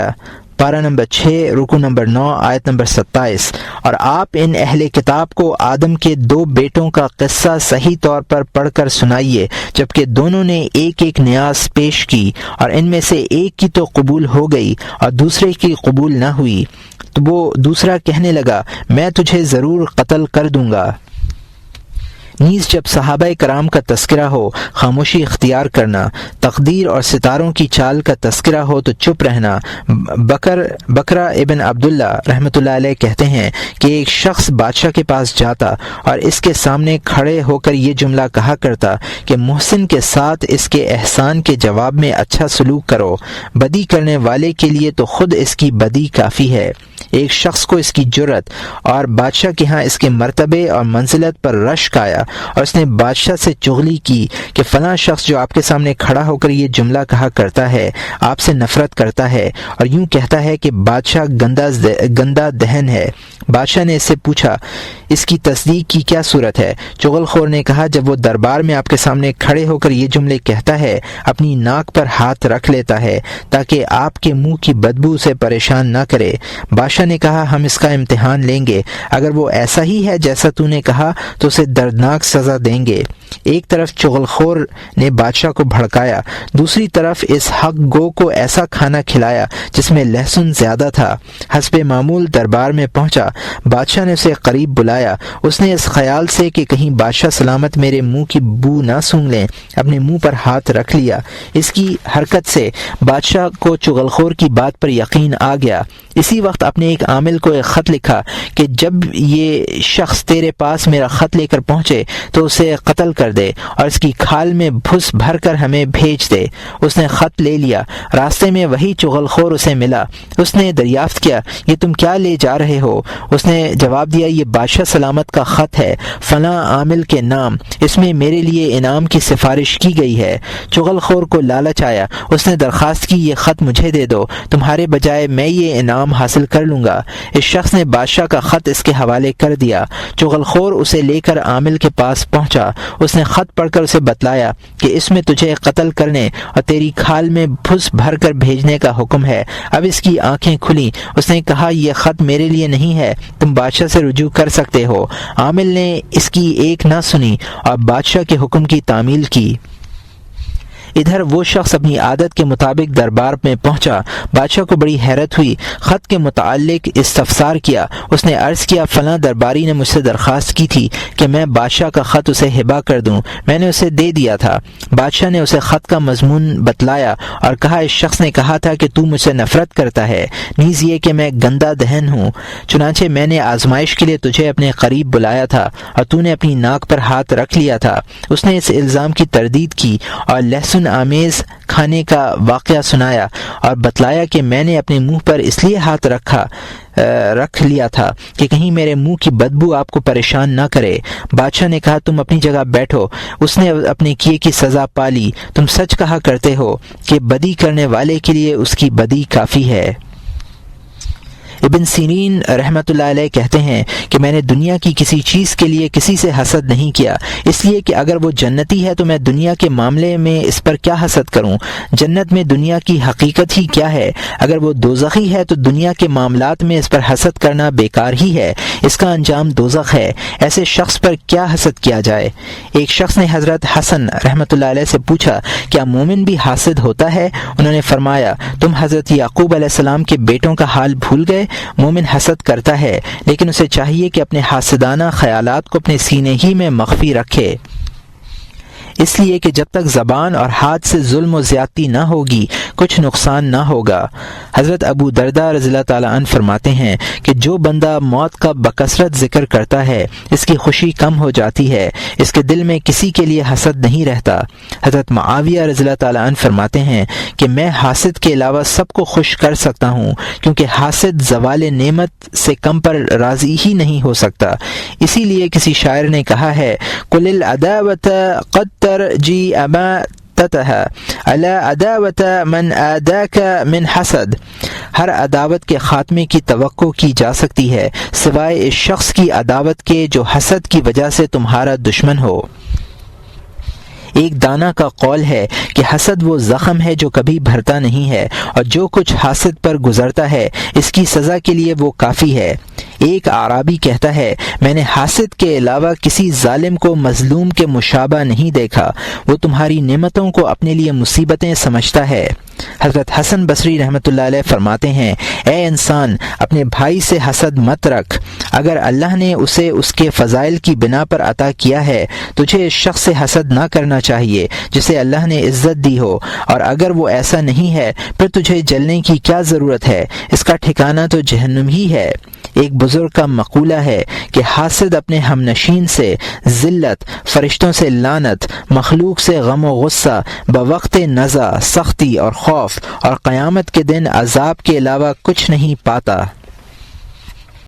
پارہ نمبر 6 رکوع نمبر 9 آیت نمبر 27۔ اور آپ ان اہل کتاب کو آدم کے 2 بیٹوں کا قصہ صحیح طور پر پڑھ کر سنائیے، جبکہ دونوں نے ایک ایک نیاز پیش کی اور ان میں سے ایک کی تو قبول ہو گئی اور دوسرے کی قبول نہ ہوئی، تو وہ دوسرا کہنے لگا، میں تجھے ضرور قتل کر دوں گا۔ نیز جب صحابہ کرام کا تذکرہ ہو خاموشی اختیار کرنا، تقدیر اور ستاروں کی چال کا تذکرہ ہو تو چپ رہنا۔ بکرا ابن عبداللہ رحمۃ اللہ علیہ کہتے ہیں کہ ایک شخص بادشاہ کے پاس جاتا اور اس کے سامنے کھڑے ہو کر یہ جملہ کہا کرتا کہ محسن کے ساتھ اس کے احسان کے جواب میں اچھا سلوک کرو، بدی کرنے والے کے لیے تو خود اس کی بدی کافی ہے۔ ایک شخص کو اس کی جرت اور بادشاہ کے ہاں اس کے مرتبے اور منزلت پر رشک آیا اور اس نے بادشاہ سے چغلی کی کہ فلاں شخص جو آپ کے سامنے کھڑا ہو کر یہ جملہ کہا کرتا ہے آپ سے نفرت کرتا ہے اور یوں کہتا ہے کہ بادشاہ گندا دہن ہے۔ بادشاہ نے اس سے پوچھا، اس کی تصدیق کی کیا صورت ہے؟ چغل خور نے کہا، جب وہ دربار میں آپ کے سامنے کھڑے ہو کر یہ جملے کہتا ہے، اپنی ناک پر ہاتھ رکھ لیتا ہے تاکہ آپ کے منہ کی بدبو اسے پریشان نہ کرے۔ بادشاہ نے کہا، ہم اس کا امتحان لیں گے، اگر وہ ایسا ہی ہے جیسا تو نے کہا تو اسے دردناک سزا دیں گے۔ ایک طرف چغل خور نے بادشاہ کو بھڑکایا، دوسری طرف اس حق گو کو ایسا کھانا کھلایا جس میں لہسن زیادہ تھا۔ حسب معمول دربار میں پہنچا، بادشاہ نے اسے قریب بلایا۔ اس نے اس خیال سے کہ کہیں بادشاہ سلامت میرے منہ کی بو نہ سونگھ لیں، اپنے منہ پر ہاتھ رکھ لیا۔ اس کی حرکت سے بادشاہ کو چغل خور کی بات پر یقین آ گیا۔ اسی وقت اپنے ایک عامل کو ایک خط لکھا کہ جب یہ شخص تیرے پاس میرا خط لے کر پہنچے تو اسے قتل کر دے اور اس کی کھال میں بھس بھر کر ہمیں بھیج دے۔ اس نے خط لے لیا، راستے میں وہی چغل خور اسے ملا۔ اس نے دریافت کیا، یہ تم کیا لے جا رہے ہو؟ اس نے جواب دیا، یہ بادشاہ سلامت کا خط ہے فلاں عامل کے نام، اس میں میرے لیے انعام کی سفارش کی گئی ہے۔ چغل خور کو لالچ آیا، اس نے درخواست کی یہ خط مجھے دے دو، تمہارے بجائے میں یہ انعام حاصل کر لوں گا۔ اس شخص نے بادشاہ کا خط اس کے حوالے کر دیا۔ چغل خور اسے لے کر عامل کے پاس پہنچا، اس نے خط پڑھ کر اسے بتلایا کہ اس میں تجھے قتل کرنے اور تیری کھال میں بھس بھر کر بھیجنے کا حکم ہے۔ اب اس کی آنکھیں کھلیں، اس نے کہا یہ خط میرے لیے نہیں ہے، تم بادشاہ سے رجوع کر سکتے ہو۔ عامل نے اس کی ایک نہ سنی اور بادشاہ کے حکم کی تعمیل کی۔ ادھر وہ شخص اپنی عادت کے مطابق دربار میں پہنچا۔ بادشاہ کو بڑی حیرت ہوئی، خط کے متعلق استفسار کیا۔ اس نے عرض کیا فلاں درباری نے مجھ سے درخواست کی تھی کہ میں بادشاہ کا خط اسے ہبہ کر دوں، میں نے اسے دے دیا تھا۔ بادشاہ نے اسے خط کا مضمون بتلایا اور کہا اس شخص نے کہا تھا کہ تو مجھ سے نفرت کرتا ہے، نیز یہ کہ میں گندہ دہن ہوں، چنانچہ میں نے آزمائش کے لیے تجھے اپنے قریب بلایا تھا اور تو نے اپنی ناک پر ہاتھ رکھ لیا تھا۔ اس نے اس الزام کی تردید کی اور لہسن آمیز کھانے کا واقعہ سنایا اور بتلایا کہ میں نے اپنے منہ پر اس لیے ہاتھ رکھ لیا تھا کہ کہیں میرے منہ کی بدبو آپ کو پریشان نہ کرے۔ بادشاہ نے کہا تم اپنی جگہ بیٹھو، اس نے اپنے کیے کی سزا پالی۔ تم سچ کہا کرتے ہو کہ بدی کرنے والے کے لیے اس کی بدی کافی ہے۔ ابن سیرین رحمۃ اللہ علیہ کہتے ہیں کہ میں نے دنیا کی کسی چیز کے لیے کسی سے حسد نہیں کیا، اس لیے کہ اگر وہ جنتی ہے تو میں دنیا کے معاملے میں اس پر کیا حسد کروں؟ جنت میں دنیا کی حقیقت ہی کیا ہے؟ اگر وہ دوزخی ہے تو دنیا کے معاملات میں اس پر حسد کرنا بیکار ہی ہے، اس کا انجام دوزخ ہے، ایسے شخص پر کیا حسد کیا جائے؟ ایک شخص نے حضرت حسن رحمۃ اللہ علیہ سے پوچھا کیا مومن بھی حاسد ہوتا ہے؟ انہوں نے فرمایا تم حضرت یعقوب علیہ السلام کے بیٹوں کا حال بھول گئے؟ مومن حسد کرتا ہے لیکن اسے چاہیے کہ اپنے حاسدانہ خیالات کو اپنے سینے ہی میں مخفی رکھے، اس لیے کہ جب تک زبان اور ہاتھ سے ظلم و زیادتی نہ ہوگی کچھ نقصان نہ ہوگا۔ حضرت ابو درداء رضی اللہ تعالیٰ عنہ فرماتے ہیں کہ جو بندہ موت کا بکثرت ذکر کرتا ہے اس کی خوشی کم ہو جاتی ہے، اس کے دل میں کسی کے لیے حسد نہیں رہتا۔ حضرت معاویہ رضی اللہ تعالیٰ عنہ فرماتے ہیں کہ میں حاسد کے علاوہ سب کو خوش کر سکتا ہوں، کیونکہ حاسد زوال نعمت سے کم پر راضی ہی نہیں ہو سکتا۔ اسی لیے کسی شاعر نے کہا ہے قل العداوۃ قد ترجی اماتتها الا عداوۃ من آداک من حسد، ہر عداوت کے خاتمے کی توقع کی جا سکتی ہے سوائے اس شخص کی عداوت کے جو حسد کی وجہ سے تمہارا دشمن ہو۔ ایک دانا کا قول ہے کہ حسد وہ زخم ہے جو کبھی بھرتا نہیں ہے، اور جو کچھ حاسد پر گزرتا ہے اس کی سزا کے لیے وہ کافی ہے۔ ایک اعرابی کہتا ہے میں نے حاسد کے علاوہ کسی ظالم کو مظلوم کے مشابہ نہیں دیکھا، وہ تمہاری نعمتوں کو اپنے لیے مصیبتیں سمجھتا ہے۔ حضرت حسن بصری رحمۃ اللہ علیہ فرماتے ہیں اے انسان اپنے بھائی سے حسد مت رکھ، اگر اللہ نے اسے اس کے فضائل کی بنا پر عطا کیا ہے تجھے اس شخص سے حسد نہ کرنا چاہیے جسے اللہ نے عزت دی ہو، اور اگر وہ ایسا نہیں ہے پھر تجھے جلنے کی کیا ضرورت ہے، اس کا ٹھکانہ تو جہنم ہی ہے۔ ایک بزرگ کا مقولہ ہے کہ حاسد اپنے ہم نشین سے ذلت، فرشتوں سے لعنت، مخلوق سے غم و غصہ، بوقت نزع سختی اور خوف، اور قیامت کے دن عذاب کے علاوہ کچھ نہیں پاتا۔